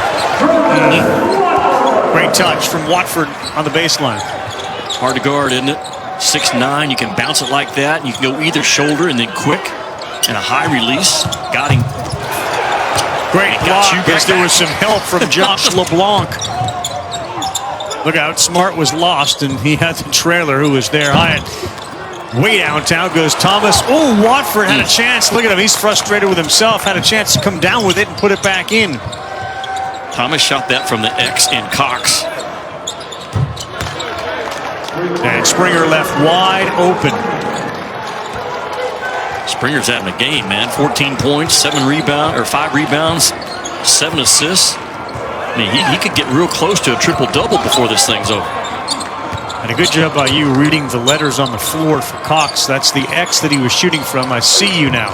Great touch from Watford on the baseline. Hard to guard, isn't it? 6'9", you can bounce it like that, and you can go either shoulder and then quick, and a high release. Got him. Great block as there was some help from Josh LeBlanc. Look out, Smart was lost, and he had the trailer who was there. Way downtown goes Thomas. Oh, Watford had a chance. Look at him. He's frustrated with himself. Had a chance to come down with it and put it back in. Thomas shot that from the X in Cox. And Springer left wide open. Springer's having a game, man. 14 points, 5 rebounds, 7 assists. I mean, he could get real close to a triple-double before this thing's over. And a good job by you reading the letters on the floor for Cox. That's the X that he was shooting from. I see you now.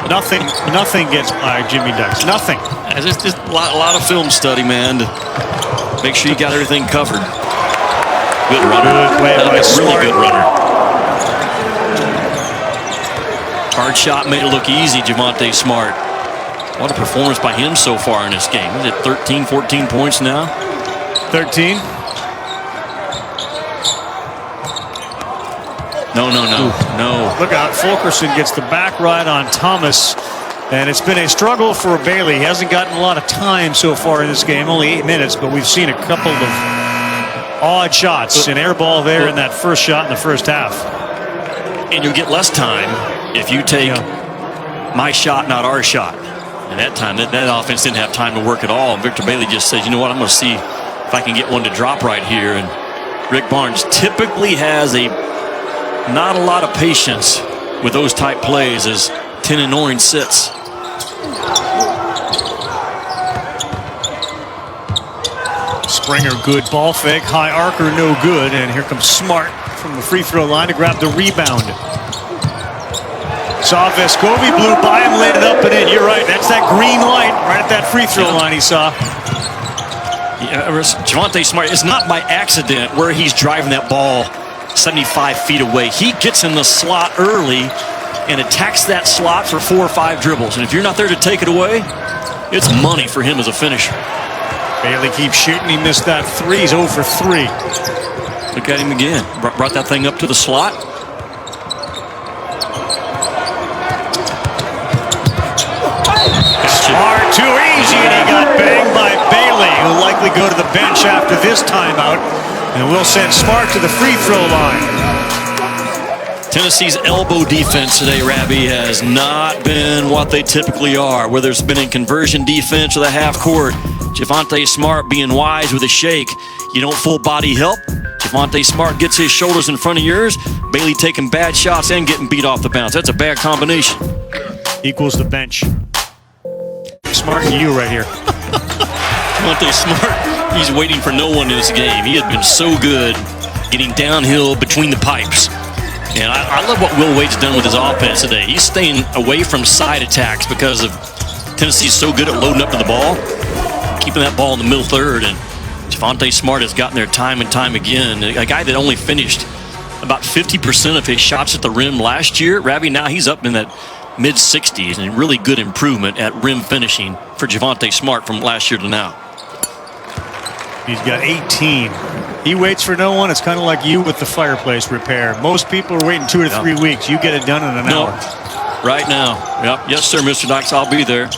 Nothing gets by Jimmy Dykes. Nothing. It's just a lot of film study, man, to make sure you got everything covered. Good runner. Good play by Smart. Really good runner. Hard shot made it look easy, Javonte Smart. What a performance by him so far in this game. Is it 13, 14 points now? 13. No. Look out, Fulkerson gets the back right on Thomas. And it's been a struggle for Bailey. He hasn't gotten a lot of time so far in this game, only 8 minutes, but we've seen a couple of odd shots. An air ball there in that first shot in the first half. And you'll get less time if you take my shot, not our shot. And that time, that offense didn't have time to work at all. And Victor Bailey just said, you know what, I'm going to see if I can get one to drop right here. And Rick Barnes typically has not a lot of patience with those type plays as 10 and orange sits. Springer, good ball fake. High arcer, no good. And here comes Smart from the free throw line to grab the rebound. Saw Vescovi, blew by him, laid it up and in. You're right. That's that green light right at that free throw line he saw. Yeah, Javonte Smart, it's not by accident where he's driving that ball 75 feet away. He gets in the slot early and attacks that slot for 4 or 5 dribbles. And if you're not there to take it away, it's money for him as a finisher. Bailey keeps shooting. He missed that 3. He's 0 for 3. Look at him again. Brought that thing up to the slot. Smart, too easy, and he got banged by Bailey, who'll likely go to the bench after this timeout. And we'll send Smart to the free throw line. Tennessee's elbow defense today, Rabbi, has not been what they typically are. Whether it's been in conversion defense or the half court, Javonte Smart being wise with a shake. You don't full body help. Javonte Smart gets his shoulders in front of yours. Bailey taking bad shots and getting beat off the bounce. That's a bad combination. Equals the bench. Smart and you right here. Javonte Smart, he's waiting for no one in this game. He has been so good getting downhill between the pipes. And I love what Will Wade's done with his offense today. He's staying away from side attacks because of Tennessee's so good at loading up to the ball, keeping that ball in the middle third. And Javonte Smart has gotten there time and time again. A guy that only finished about 50% of his shots at the rim last year. Rabbi, now he's up in that mid-60s, and really good improvement at rim finishing for Javonte Smart from last year to now. He's got 18. He waits for no one. It's kind of like you with the fireplace repair. Most people are waiting 2 to 3 weeks. You get it done in an hour. Right now. Yep. Yes, sir, Mr. Knox. I'll be there.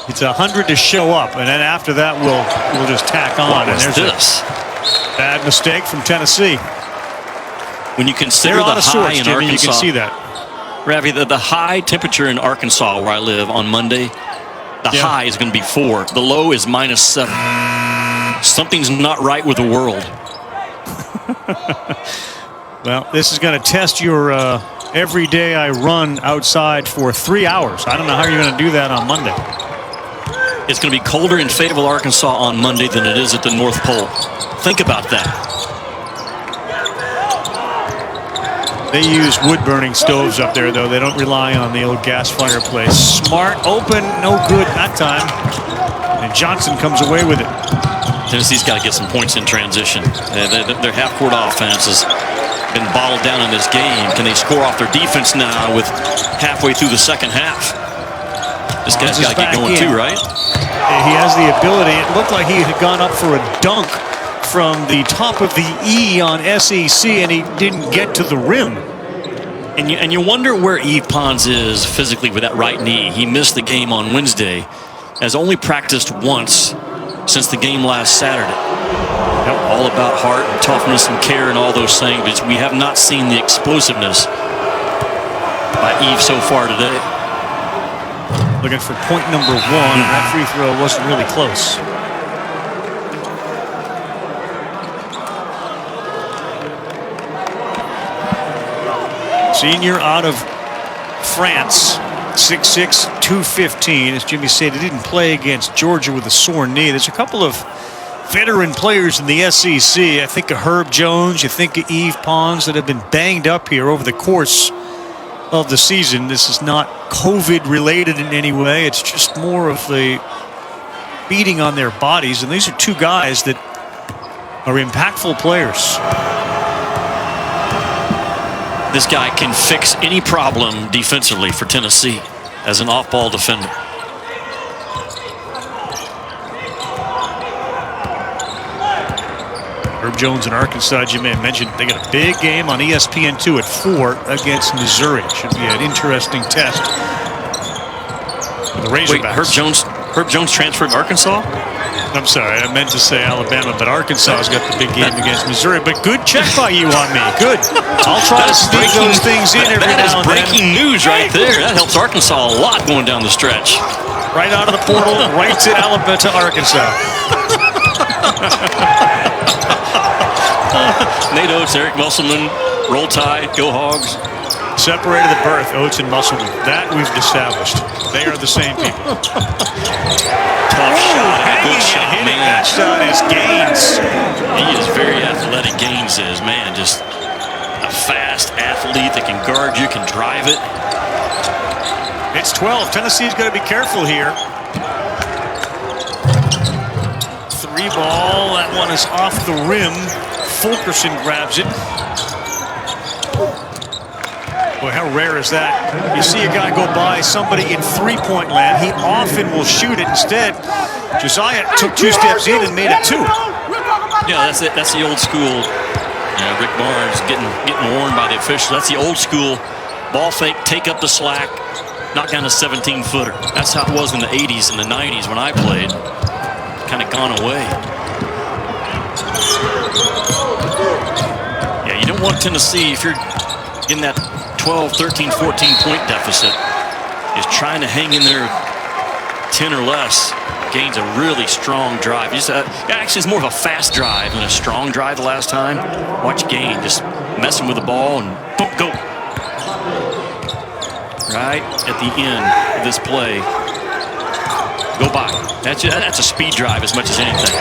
It's 100 to show up, and then after that, we'll just tack on. And there's this bad mistake from Tennessee. When you consider the high in Arkansas, you can see that. Ravi, the high temperature in Arkansas, where I live, on Monday, the high is going to be 4. The low is -7. Something's not right with the world. Well, this is going to test your every day I run outside for 3 hours. I don't know how you're going to do that on Monday. It's going to be colder in Fayetteville, Arkansas on Monday than it is at the North Pole. Think about that. They use wood-burning stoves up there, though. They don't rely on the old gas fireplace. Smart, open, no good that time. And Johnson comes away with it. Tennessee's got to get some points in transition. Their half-court offense has been bottled down in this game. Can they score off their defense now with halfway through the second half? This guy's got to get going too, right? He has the ability. It looked like he had gone up for a dunk from the top of the E on SEC, and he didn't get to the rim. And you wonder where Yves Pons is physically with that right knee. He missed the game on Wednesday, has only practiced once since the game last Saturday. Yep. All about heart and toughness and care and all those things, but we have not seen the explosiveness by Yves so far today. Looking for point number 1. That free throw wasn't really close. Senior out of France, 6'6", 215. As Jimmy said, he didn't play against Georgia with a sore knee. There's a couple of veteran players in the SEC. I think of Herb Jones. You think of Yves Pons that have been banged up here over the course of the season. This is not COVID related in any way. It's just more of the beating on their bodies. And these are two guys that are impactful players. This guy can fix any problem defensively for Tennessee as an off-ball defender. Herb Jones in Arkansas, you may have mentioned, they got a big game on ESPN2 at 4 against Missouri. Should be an interesting test for the Razorbacks. Wait, Herb Jones transferred to Arkansas? I'm sorry, I meant to say Alabama, but Arkansas has got the big game against Missouri. But good check by you on me. Good. I'll try to sneak those things in every now and then. That is breaking news right there. That helps Arkansas a lot going down the stretch. Right out of the portal, right to Alabama, to Arkansas. Nate Oates, Eric Musselman, Roll Tide, Go Hogs. Separated at birth, Oates and Musselman. That we've established. They are the same people. Tough shot, and a good shot, man. That shot is Gaines. He is very athletic. Gaines is, man, just a fast athlete that can guard you, can drive it. It's 12. Tennessee's got to be careful here. 3 ball. That one is off the rim. Fulkerson grabs it. Boy, how rare is that? You see a guy go by somebody in three-point land. He often will shoot it. Instead, Josiah took 2 steps in and made it 2. Yeah, that's it. That's the old school. Rick Barnes getting warned by the officials. That's the old school ball fake, take up the slack, knock down a 17-footer. That's how it was in the 80s and the 90s when I played. Kind of gone away. Yeah, you don't want Tennessee, if you're in that 12, 13, 14-point deficit, is trying to hang in there 10 or less. Gains a really strong drive. Actually, it's more of a fast drive than a strong drive the last time. Watch Gain just messing with the ball and boom, go. Right at the end of this play. Go by. That's a speed drive as much as anything.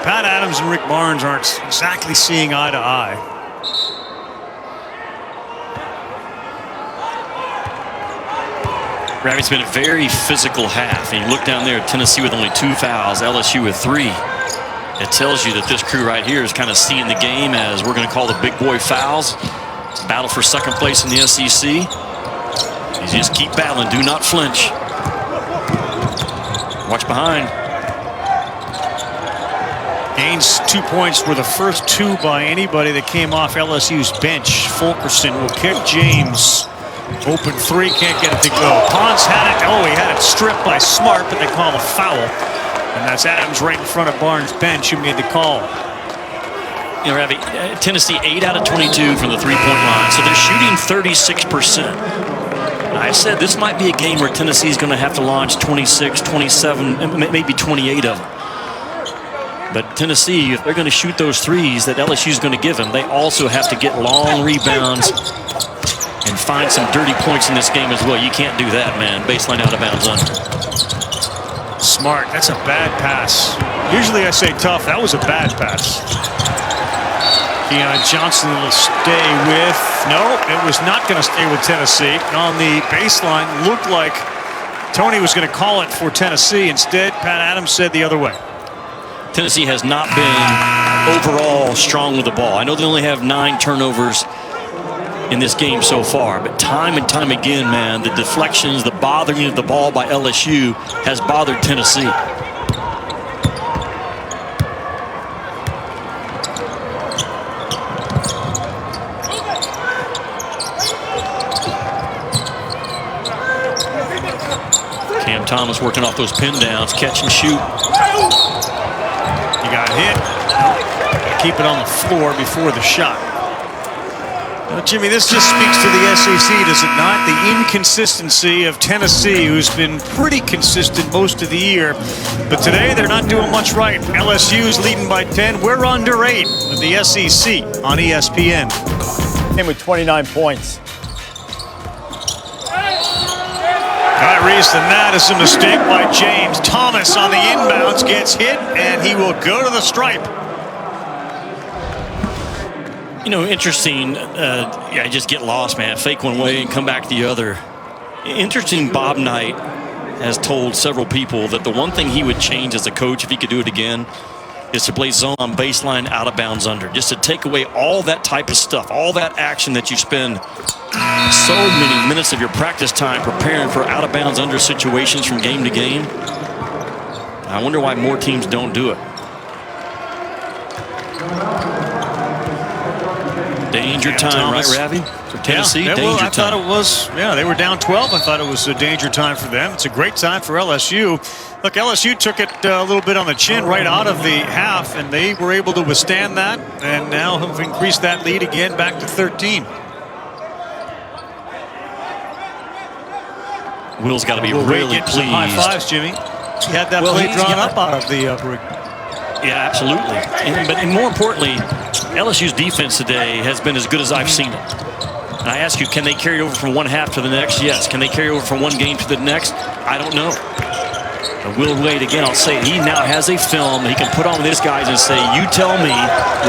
Pat Adams and Rick Barnes aren't exactly seeing eye to eye. It's been a very physical half. And you look down there at Tennessee with only 2 fouls, LSU with 3. It tells you that this crew right here is kind of seeing the game as we're going to call the big boy fouls. Battle for second place in the SEC. You just keep battling. Do not flinch. Watch behind. Gaines 2 points were the first 2 by anybody that came off LSU's bench. Fulkerson will kick James. Open 3, can't get it to go. Pons had it. Oh, he had it stripped by Smart, but they call a foul. And that's Adams right in front of Barnes' bench who made the call. You know, Ravi, Tennessee 8 out of 22 from the three-point line, so they're shooting 36%. I said this might be a game where Tennessee's going to have to launch 26, 27, maybe 28 of them. But Tennessee, if they're going to shoot those threes that LSU's going to give them, they also have to get long rebounds and find some dirty points in this game as well. You can't do that, man. Baseline out of bounds under. Smart. That's a bad pass. Usually I say tough. That was a bad pass. Keon Johnson will stay with. No, it was not going to stay with Tennessee. On the baseline, looked like Tony was going to call it for Tennessee. Instead, Pat Adams said the other way. Tennessee has not been overall strong with the ball. I know they only have 9 turnovers in this game so far. But time and time again, man, the deflections, the bothering of the ball by LSU has bothered Tennessee. Cam Thomas working off those pin downs, catch and shoot. He got hit. Keep it on the floor before the shot. Now, Jimmy, this just speaks to the SEC, does it not? The inconsistency of Tennessee, who's been pretty consistent most of the year. But today, they're not doing much right. LSU's leading by 10. We're under 8 with the SEC on ESPN. Came with 29 points. Kyrie's the Madison mistake by James. Thomas on the inbounds gets hit, and he will go to the stripe. You know, interesting. Yeah, just get lost, man. Fake one way and come back the other. Interesting. Bob Knight has told several people that the one thing he would change as a coach if he could do it again is to play zone on baseline, out of bounds under, just to take away all that type of stuff, all that action that you spend so many minutes of your practice time preparing for out of bounds under situations from game to game. I wonder why more teams don't do it. Danger time, right, Ravi? For Tennessee, yeah, danger time. I thought it was, they were down 12. I thought it was a danger time for them. It's a great time for LSU. Look, LSU took it a little bit on the chin right out of the half, and they were able to withstand that, and now have increased that lead again back to 13. Will's got to be really get pleased. Some high fives, Jimmy. He had that play drawn up out of the rig. Yeah, absolutely. But more importantly, LSU's defense today has been as good as I've seen it. And I ask you, can they carry over from one half to the next? Yes. Can they carry over from one game to the next? I don't know. But Will Wade, again, I'll say he now has a film he can put on with his guys and say, you tell me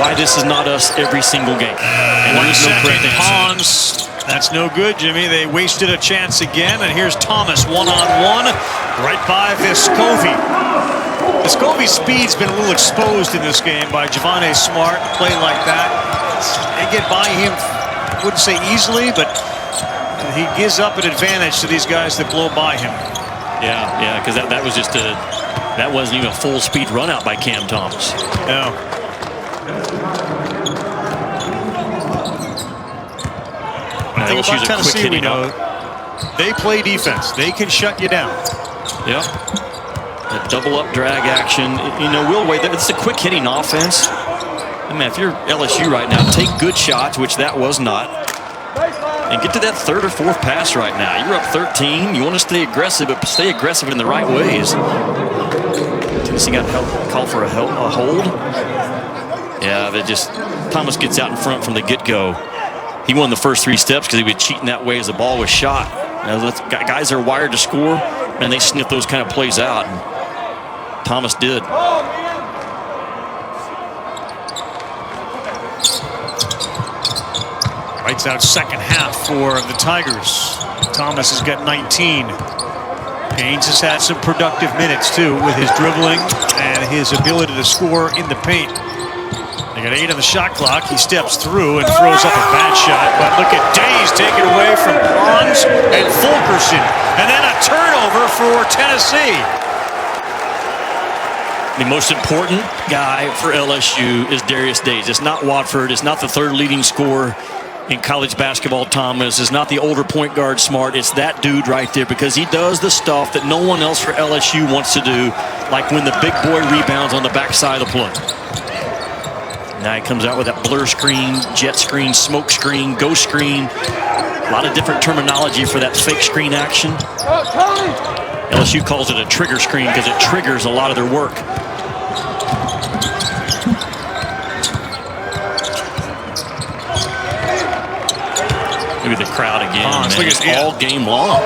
why this is not us every single game. And there's no correct answer. That's no good, Jimmy. They wasted a chance again. And here's Thomas one-on-one right by Vescovi. Vescovi's speed's been a little exposed in this game by Javonte Smart. Play like that, they get by him, I wouldn't say easily, but he gives up an advantage to these guys that blow by him. Yeah, because that was just that wasn't even a full speed run out by Cam Thomas. No. I think about Tennessee, we know they play defense. They can shut you down. Yeah. That double up drag action. You know, Will Wade, it's a quick hitting offense. I mean, if you're LSU right now, take good shots, which that was not, and get to that third or fourth pass right now. You're up 13. You want to stay aggressive, but stay aggressive in the right ways. Tennessee got called for a hold. Yeah, Thomas gets out in front from the get-go. He won the first 3 steps because he was cheating that way as the ball was shot. Guys are wired to score, and they sniff those kind of plays out. And Thomas did. Lights out second half for the Tigers. Thomas has got 19. Haynes has had some productive minutes, too, with his dribbling and his ability to score in the paint. They got 8 on the shot clock. He steps through and throws up a bad shot. But look at Days taken away from Pons and Fulkerson. And then a turnover for Tennessee. The most important guy for LSU is Darius Days. It's not Watford. It's not the third leading scorer in college basketball, Thomas. It's not the older point guard, Smart. It's that dude right there, because he does the stuff that no one else for LSU wants to do, like when the big boy rebounds on the backside of the play. Now he comes out with that blur screen, jet screen, smoke screen, ghost screen. A lot of different terminology for that fake screen action. LSU calls it a trigger screen because it triggers a lot of their work. Look at the crowd again. Man. It's all game long.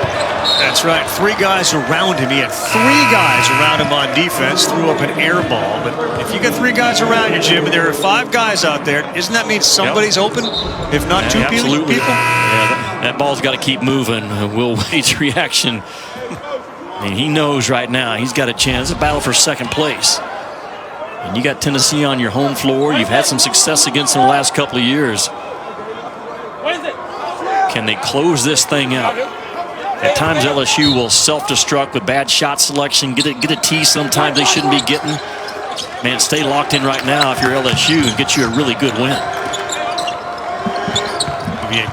That's right. 3 guys around him. He had 3 guys around him on defense. Threw up an air ball. But if you got 3 guys around you, Jim, and there are 5 guys out there, isn't that mean somebody's open? If not 2 people? Yeah, that ball's got to keep moving. Will Wade's reaction. I mean, he knows right now he's got a chance. It's a battle for second place. And you got Tennessee on your home floor. You've had some success against them the last couple of years. What is it? Can they close this thing out? At times, LSU will self-destruct with bad shot selection, get a tee sometimes they shouldn't be getting. Man, stay locked in right now if you're LSU and get you a really good win.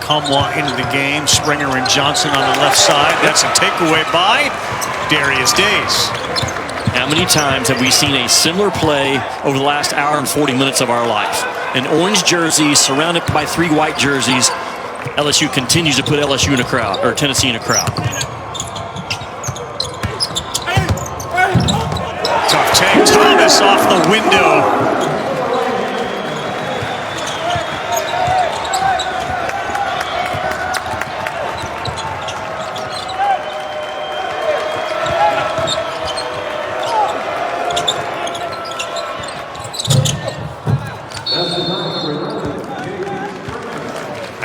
Kamwa into the game. Springer and Johnson on the left side. That's a takeaway by Darius Days. How many times have we seen a similar play over the last hour and 40 minutes of our life? An orange jersey surrounded by 3 white jerseys. LSU continues to put LSU in a crowd, or Tennessee in a crowd. Tough take. Thomas off the window.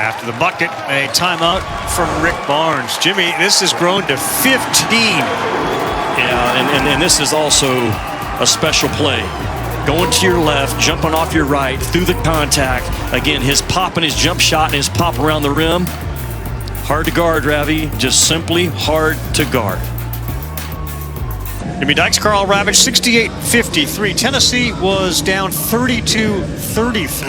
After the bucket, a timeout from Rick Barnes. Jimmy, this has grown to 15. Yeah, and this is also a special play. Going to your left, jumping off your right, through the contact. Again, his pop and his jump shot and his pop around the rim. Hard to guard, Ravi. Just simply hard to guard. Jimmy Dykes, Carl Ravitch, 68-53. Tennessee was down 32-33.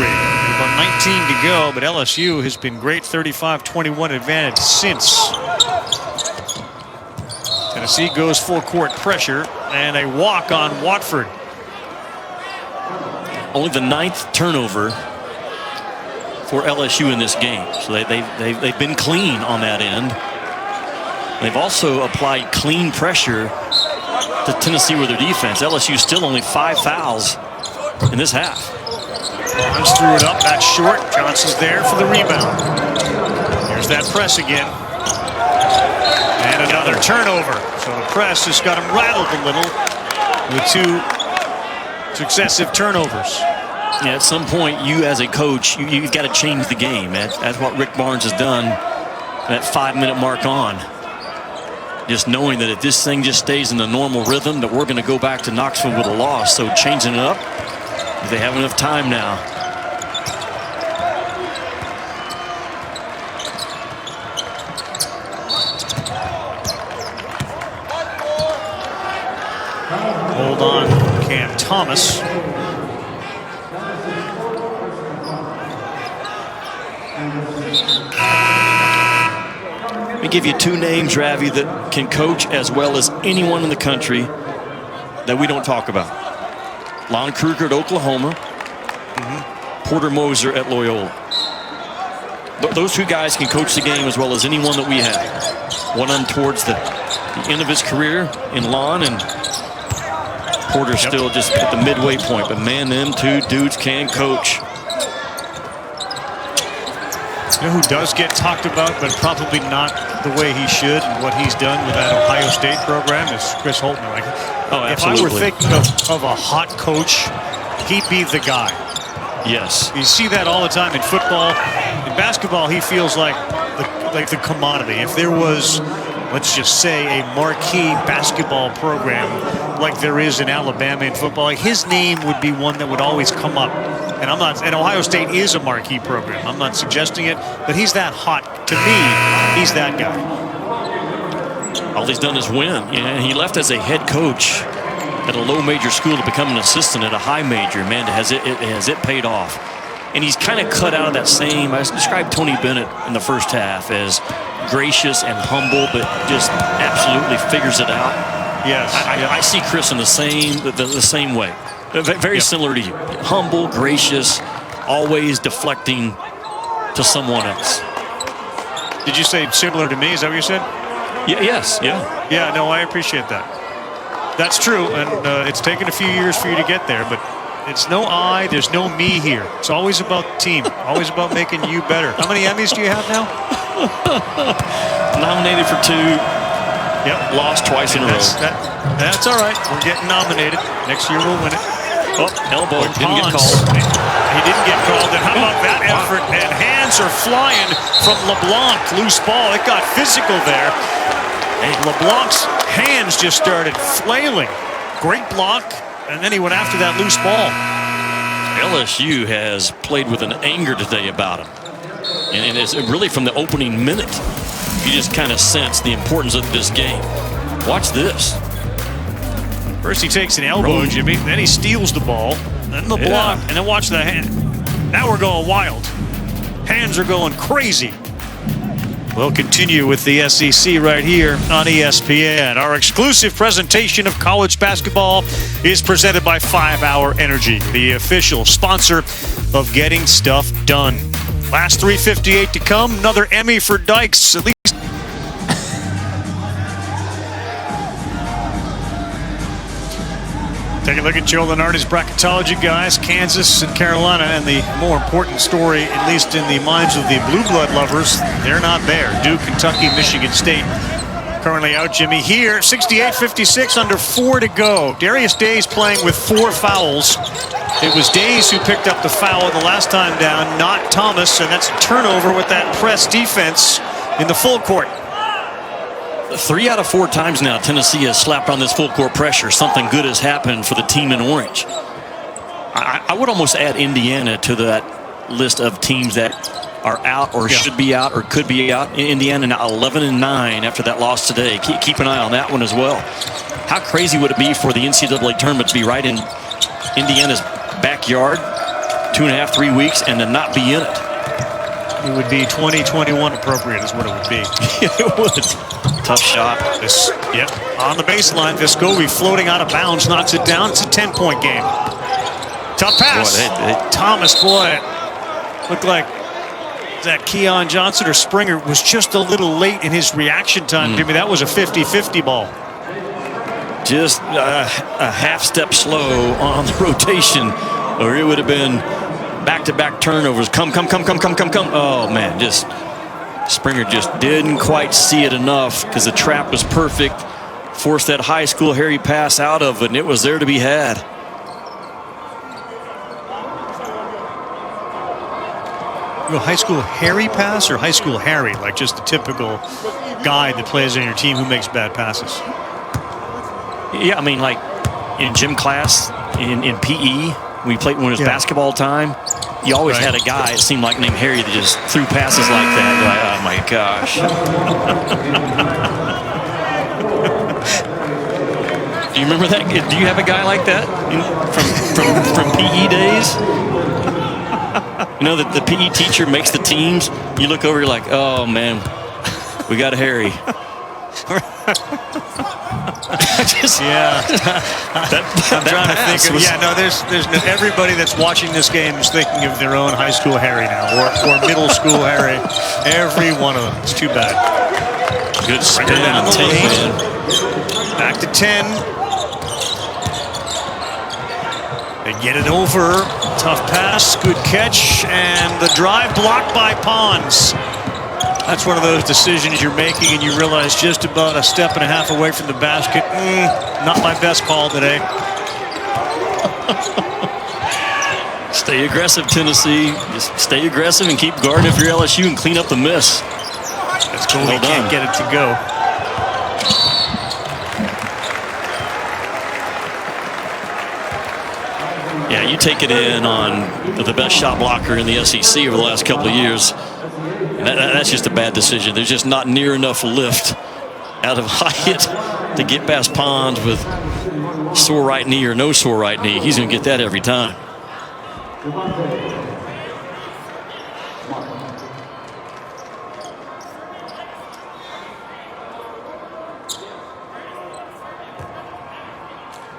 About 19 to go, but LSU has been great, 35-21 advantage since. Tennessee goes full court pressure and a walk on Watford. Only the 9th turnover for LSU in this game, so they've been clean on that end. They've also applied clean pressure to Tennessee with their defense. LSU still only 5 fouls in this half. Barnes threw it up, back short. Johnson's there for the rebound. Here's that press again. And another turnover. So the press just got him rattled a little with 2 successive turnovers. Yeah, at some point, you as a coach, you've got to change the game. That's what Rick Barnes has done that 5-minute mark on. Just knowing that if this thing just stays in the normal rhythm, that we're going to go back to Knoxville with a loss. So changing it up, they have enough time now. Hold on, Cam Thomas. Let me give you 2 names, Ravi, that can coach as well as anyone in the country that we don't talk about. Lon Kruger at Oklahoma, Porter Moser at Loyola. Those 2 guys can coach the game as well as anyone that we have. One on towards the end of his career in Lon, and Porter still just at the midway point. But man, them 2 dudes can coach. You know who does get talked about, but probably not the way he should, and what he's done with that Ohio State program is Chris Holtman. Like, oh, absolutely. If I were thinking of a hot coach, he'd be the guy. Yes. You see that all the time in football. In basketball, he feels like the commodity. If there was, let's just say, a marquee basketball program like there is in Alabama in football, like his name would be one that would always come up. And and Ohio State is a marquee program. I'm not suggesting it, but he's that hot. To me, he's that guy. All he's done is win. And he left as a head coach at a low major school to become an assistant at a high major. Man, has it paid off. And he's kind of cut out of that same, I described Tony Bennett in the first half as gracious and humble, but just absolutely figures it out. Yes. I see Chris in the same way. Very similar to you. Humble, gracious, always deflecting to someone else. Did you say similar to me? Is that what you said? Yeah, yes. Yeah, no, I appreciate that. That's true, and it's taken a few years for you to get there, but it's no I, there's no me here. It's always about the team, always about making you better. How many Emmys do you have now? Nominated for 2. Yep. Lost twice in a row. That's all right. We're getting nominated. Next year we'll win it. Oh, elbow. Didn't get called. He didn't get called. And how about that effort? And hands are flying from LeBlanc. Loose ball. It got physical there. And LeBlanc's hands just started flailing. Great block. And then he went after that loose ball. LSU has played with an anger today about him. And it's really from the opening minute, you just kind of sense the importance of this game. Watch this. First he takes an elbow, Jimmy. Then he steals the ball. Then the block. And then watch the hand. Now we're going wild. Hands are going crazy. We'll continue with the SEC right here on ESPN. Our exclusive presentation of college basketball is presented by 5 Hour Energy, the official sponsor of Getting Stuff Done. Last 3:58 to come. Another Emmy for Dykes. At least. Take a look at Joe Lunardi's bracketology, guys. Kansas and Carolina, and the more important story, at least in the minds of the blue blood lovers, they're not there. Duke, Kentucky, Michigan State currently out, Jimmy. Here, 68-56, under 4 to go. Darius Day's playing with 4 fouls. It was Days who picked up the foul the last time down, not Thomas, and that's a turnover with that press defense in the full court. 3 out of 4 times now Tennessee has slapped on this full court pressure. Something good has happened for the team in orange. I would almost add Indiana to that list of teams that are out or should be out or could be out. Indiana now 11-9 after that loss today. Keep an eye on that one as well. How crazy would it be for the NCAA tournament to be right in Indiana's backyard 2.5, 3 weeks and to not be in it? It would be 2021 appropriate is what it would be. It would. Tough shot. On the baseline, Vescovi floating out of bounds, knocks it down. It's a 10-point game. Tough pass. Thomas, boy, looked like that Keon Johnson or Springer was just a little late in his reaction time. Jimmy, that was a 50-50 ball. Just a half step slow on the rotation, or it would have been back-to-back turnovers. Come. Oh, man, just Springer just didn't quite see it enough because the trap was perfect. Forced that high school Harry pass out of it, and it was there to be had. High school Harry pass or high school Harry? Like just the typical guy that plays on your team who makes bad passes? Yeah, I mean, like in gym class, in PE, we played when it was basketball time. You always had a guy, it seemed like, named Harry that just threw passes like that. You're like, oh, my gosh. Do you remember that? Do you have a guy like that from PE days? You know, that the PE teacher makes the teams. You look over, you're like, oh, man, we got a Harry. I'm trying to think of, there's everybody that's watching this game is thinking of their own high school Harry now, or middle school Harry. Every one of them. It's too bad. Good spin down and the take lane. Back to 10. They get it over. Tough pass, good catch, and the drive blocked by Pons. That's one of those decisions you're making and you realize just about a step and a half away from the basket. Not my best call today. Stay aggressive, Tennessee. Just stay aggressive and keep guarding if you're LSU and clean up the miss. That's cool. They can't get it to go. Yeah, you take it in on the best shot blocker in the SEC over the last couple of years. That's just a bad decision. There's just not near enough lift out of Hyatt to get past Pons with sore right knee or no sore right knee. He's going to get that every time.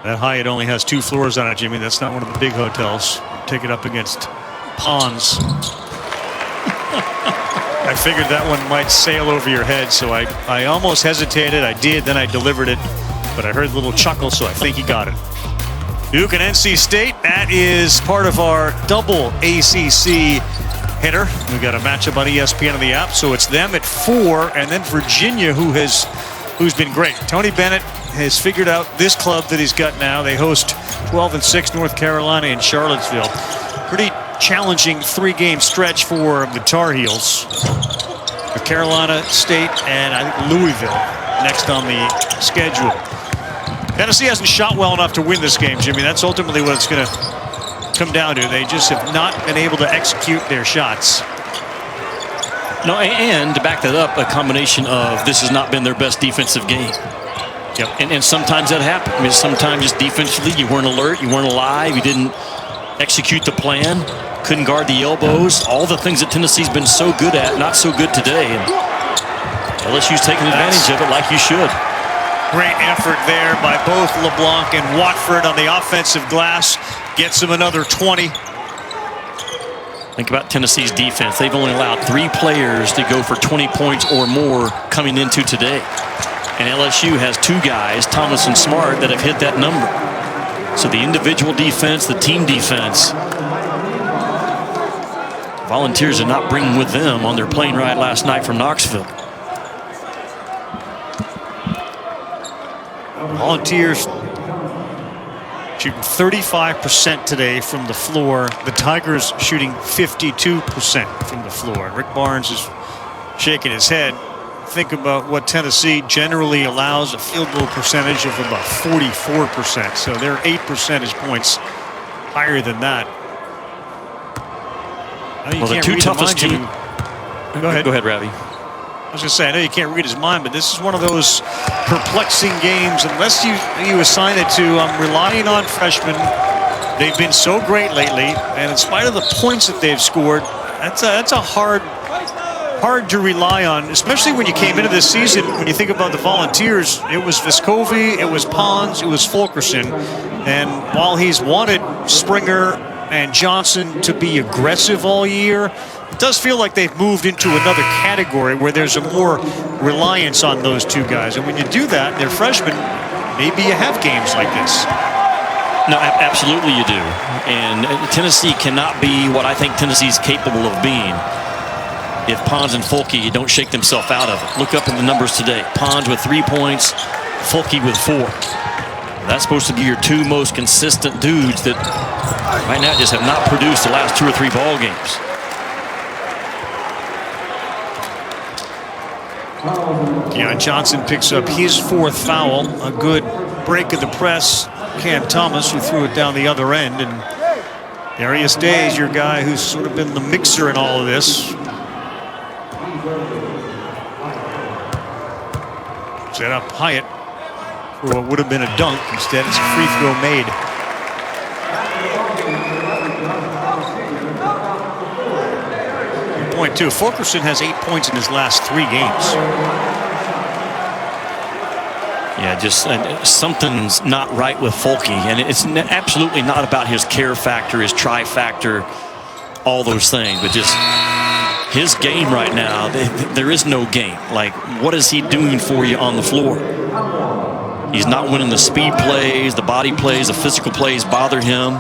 That Hyatt only has 2 floors on it, Jimmy. That's not one of the big hotels. Take it up against Pons. I figured that one might sail over your head, so I almost hesitated. I did, then I delivered it, but I heard a little chuckle, so I think he got it. Duke and NC State, that is part of our double ACC hitter. We got a matchup on ESPN on the app, so it's them at 4, and then Virginia, who's been great. Tony Bennett has figured out this club that he's got now. They host 12-6 North Carolina in Charlottesville. Pretty challenging 3-game stretch for the Tar Heels. With Carolina State and I think Louisville next on the schedule. Tennessee hasn't shot well enough to win this game, Jimmy. That's ultimately what it's going to come down to. They just have not been able to execute their shots. No, and to back that up, a combination of this has not been their best defensive game. Yep. And sometimes that happens. I mean, sometimes just defensively, you weren't alert, you weren't alive, you didn't execute the plan, couldn't guard the elbows, all the things that Tennessee's been so good at, not so good today. And LSU's taking advantage of it like you should. Great effort there by both LeBlanc and Watford on the offensive glass. Gets him another 20. Think about Tennessee's defense. They've only allowed 3 players to go for 20 points or more coming into today. And LSU has 2 guys, Thomas and Smart, that have hit that number. So the individual defense, the team defense, Volunteers did not bring with them on their plane ride last night from Knoxville. Volunteers shooting 35% today from the floor. The Tigers shooting 52% from the floor. Rick Barnes is shaking his head. Think about what Tennessee generally allows, a field goal percentage of about 44%. So they're 8 percentage points higher than that. Well, the 2 toughest teams. Go ahead, Ravi. I was going to say, I know you can't read his mind, but this is one of those perplexing games. Unless you assign it to relying on freshmen. They've been so great lately, and in spite of the points that they've scored, that's a hard to rely on, especially when you came into this season. When you think about the Volunteers, it was Vescovi, it was Pons, it was Fulkerson. And while he's wanted Springer and Johnson to be aggressive all year, it does feel like they've moved into another category where there's a more reliance on those 2 guys. And when you do that, they're freshmen, maybe you have games like this. No, absolutely you do. And Tennessee cannot be what I think Tennessee's capable of being if Pons and Fulke don't shake themselves out of it. Look up in the numbers today. Pons with 3 points, Fulke with 4. That's supposed to be your 2 most consistent dudes that right now just have not produced the last 2 or 3 ball games. Yeah, Johnson picks up his 4th foul. A good break of the press. Cam Thomas, who threw it down the other end. And Darius Day is your guy who's sort of been the mixer in all of this. Set up Hyatt for what would have been a dunk. Instead, it's a free throw made. Good point, too. Fulkerson has 8 points in his last 3 games. Yeah, just something's not right with Fulke. And it's absolutely not about his care factor, his try factor, all those things. But just his game right now, there is no game. Like, what is he doing for you on the floor? He's not winning the speed plays, the body plays, the physical plays bother him.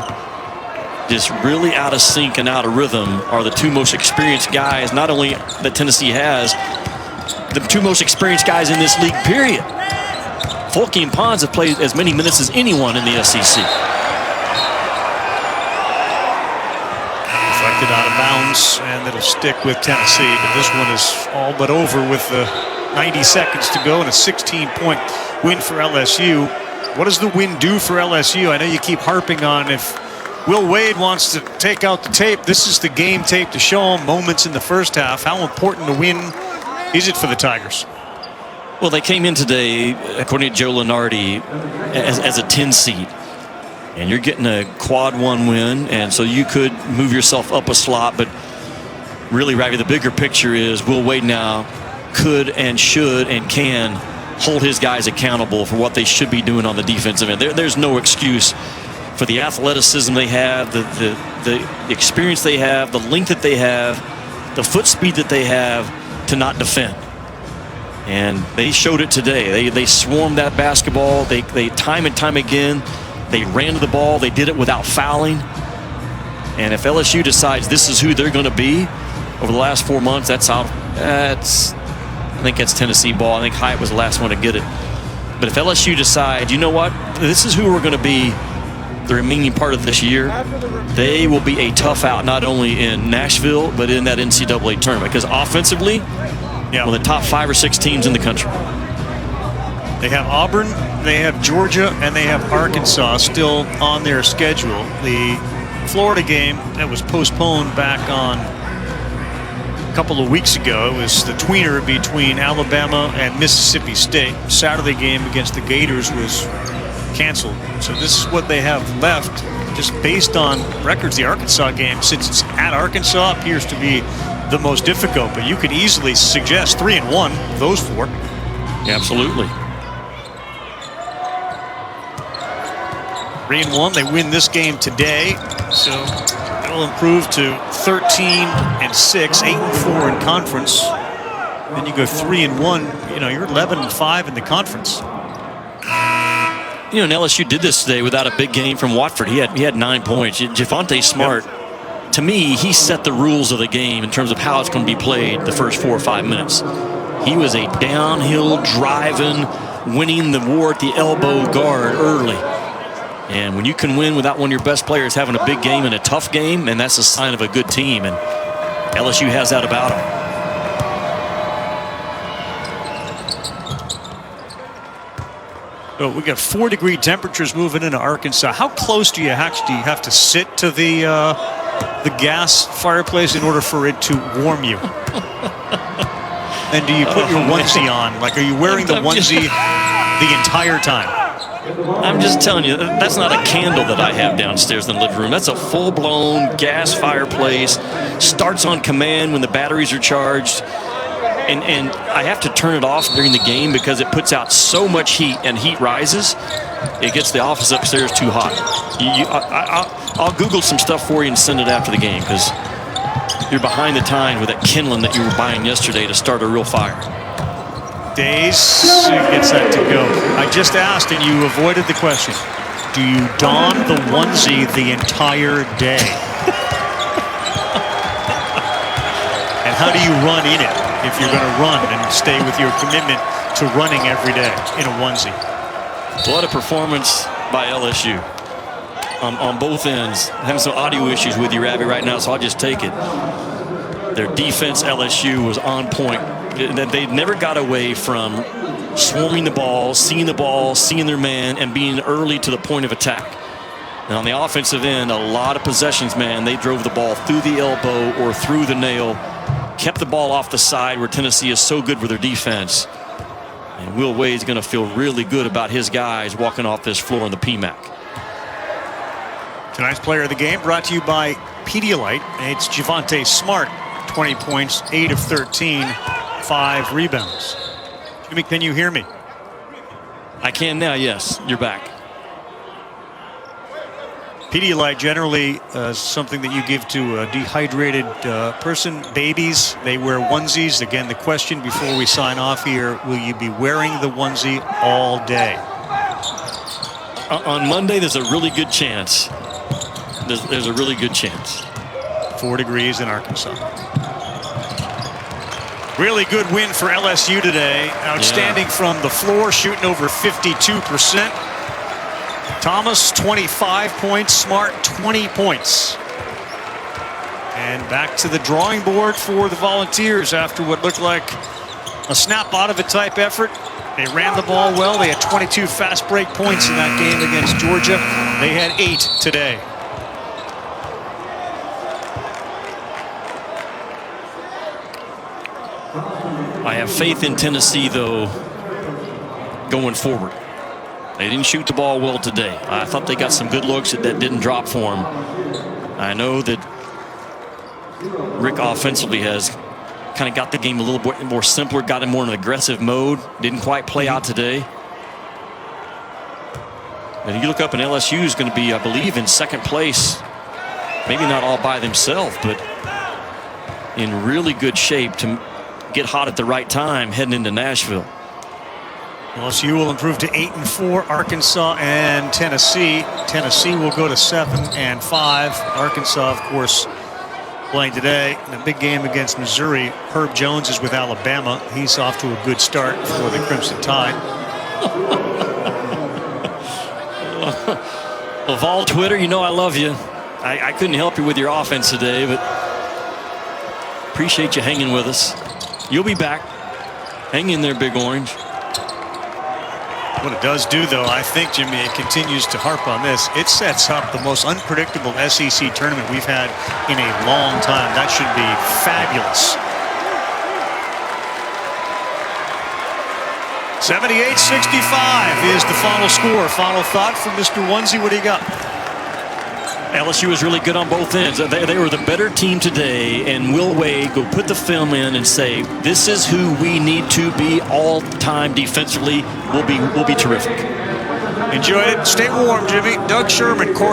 Just really out of sync and out of rhythm are the 2 most experienced guys, not only that Tennessee has, the 2 most experienced guys in this league, period. Fulke and Pons have played as many minutes as anyone in the SEC. Deflected out of bounds, and it'll stick with Tennessee, but this one is all but over with 90 seconds to go and a 16-point win for LSU. What does the win do for LSU? I know you keep harping on if Will Wade wants to take out the tape. This is the game tape to show him moments in the first half. How important a win is it for the Tigers? Well, they came in today, according to Joe Lunardi, as a 10 seed. And you're getting a quad 1 win, and so you could move yourself up a slot. But really, Ravi, the bigger picture is Will Wade now could and should and can hold his guys accountable for what they should be doing on the defensive end. There's no excuse for the athleticism they have, the experience they have, the length that they have, the foot speed that they have to not defend. And they showed it today. They swarmed that basketball. They time and time again, they ran to the ball. They did it without fouling. And if LSU decides this is who they're going to be over the last 4 months, I think that's Tennessee ball. I think Hyatt was the last one to get it. But if LSU decide, you know what, this is who we're going to be the remaining part of this year, they will be a tough out, not only in Nashville, but in that NCAA tournament. Because offensively, one of the top 5 or 6 teams in the country. They have Auburn, they have Georgia, and they have Arkansas still on their schedule. The Florida game that was postponed back on A couple of weeks ago, it was the tweener between Alabama and Mississippi State. Saturday game against the Gators was canceled. So this is what they have left, just based on records. The Arkansas game, since it's at Arkansas, appears to be the most difficult, but you could easily suggest 3-1, those 4. Absolutely. 3-1, they win this game today, so they'll improve to 13-6, 8-4 in conference. Then you go 3-1, you're 11-5 in the conference. And LSU did this today without a big game from Watford. He had 9 points. Javonte Smart, to me, he set the rules of the game in terms of how it's going to be played the first 4 or 5 minutes. He was a downhill driving, winning the war at the elbow guard early. And when you can win without one of your best players having a big game and a tough game, and that's a sign of a good team. And LSU has that about them. So we got 4-degree temperatures moving into Arkansas. How close do you actually have to sit to the gas fireplace in order for it to warm you? And do you put your onesie on? Like, are you wearing the onesie the entire time? I'm just telling you, that's not a candle that I have downstairs in the living room. That's a full-blown gas fireplace. Starts on command when the batteries are charged. And I have to turn it off during the game because it puts out so much heat, and heat rises. It gets the office upstairs too hot. I'll Google some stuff for you and send it after the game because you're behind the time with that kindling that you were buying yesterday to start a real fire. Days gets that to go. I just asked and you avoided the question. Do you don the onesie the entire day? And how do you run in it if you're going to run and stay with your commitment to running every day in a onesie? What a performance by LSU on both ends. Having some audio issues with you, Ravi, right now, so I'll just take it. Their defense, LSU, was on point. They never got away from swarming the ball, seeing their man, and being early to the point of attack. And on the offensive end, a lot of possessions, man. They drove the ball through the elbow or through the nail, kept the ball off the side where Tennessee is so good with their defense. And Will Wade's going to feel really good about his guys walking off this floor in the PMAC. Tonight's player of the game brought to you by Pedialyte. It's Javonte Smart, 20 points, 8 of 13. 5 rebounds. Jimmy, can you hear me? I can now, yes. You're back. Pedialyte generally something that you give to a dehydrated person. Babies, they wear onesies. Again, the question before we sign off here, will you be wearing the onesie all day? On Monday, there's a really good chance. There's a really good chance. 4 degrees in Arkansas. Really good win for LSU today. Outstanding from the floor, shooting over 52%. Thomas, 25 points. Smart, 20 points. And back to the drawing board for the Volunteers after what looked like a snap out of a type effort. They ran the ball well. They had 22 fast break points in that game against Georgia. They had 8 today. I have faith in Tennessee, though, going forward. They didn't shoot the ball well today. I thought they got some good looks that didn't drop for them. I know that Rick offensively has kind of got the game a little bit more simpler, got him more in an aggressive mode. Didn't quite play out today. And you look up and LSU is going to be, I believe, in second place. Maybe not all by themselves, but in really good shape to get hot at the right time heading into Nashville. LSU will improve to 8-4. Arkansas and Tennessee. Tennessee will go to 7-5. Arkansas, of course, playing today in a big game against Missouri. Herb Jones is with Alabama. He's off to a good start for the Crimson Tide. Well, Vol Twitter, you know I love you. I couldn't help you with your offense today, but appreciate you hanging with us. You'll be back. Hang in there, Big Orange. What it does do, though, I think, Jimmy, it continues to harp on this. It sets up the most unpredictable SEC tournament we've had in a long time. That should be fabulous 78-65 is the final score. Final thought from Mr. Onesie. What do you got? LSU was really good on both ends. They were the better team today, and Will Wade go put the film in and say, this is who we need to be all the time defensively. We'll be terrific. Enjoy it. Stay warm, Jimmy. Doug Sherman, Corey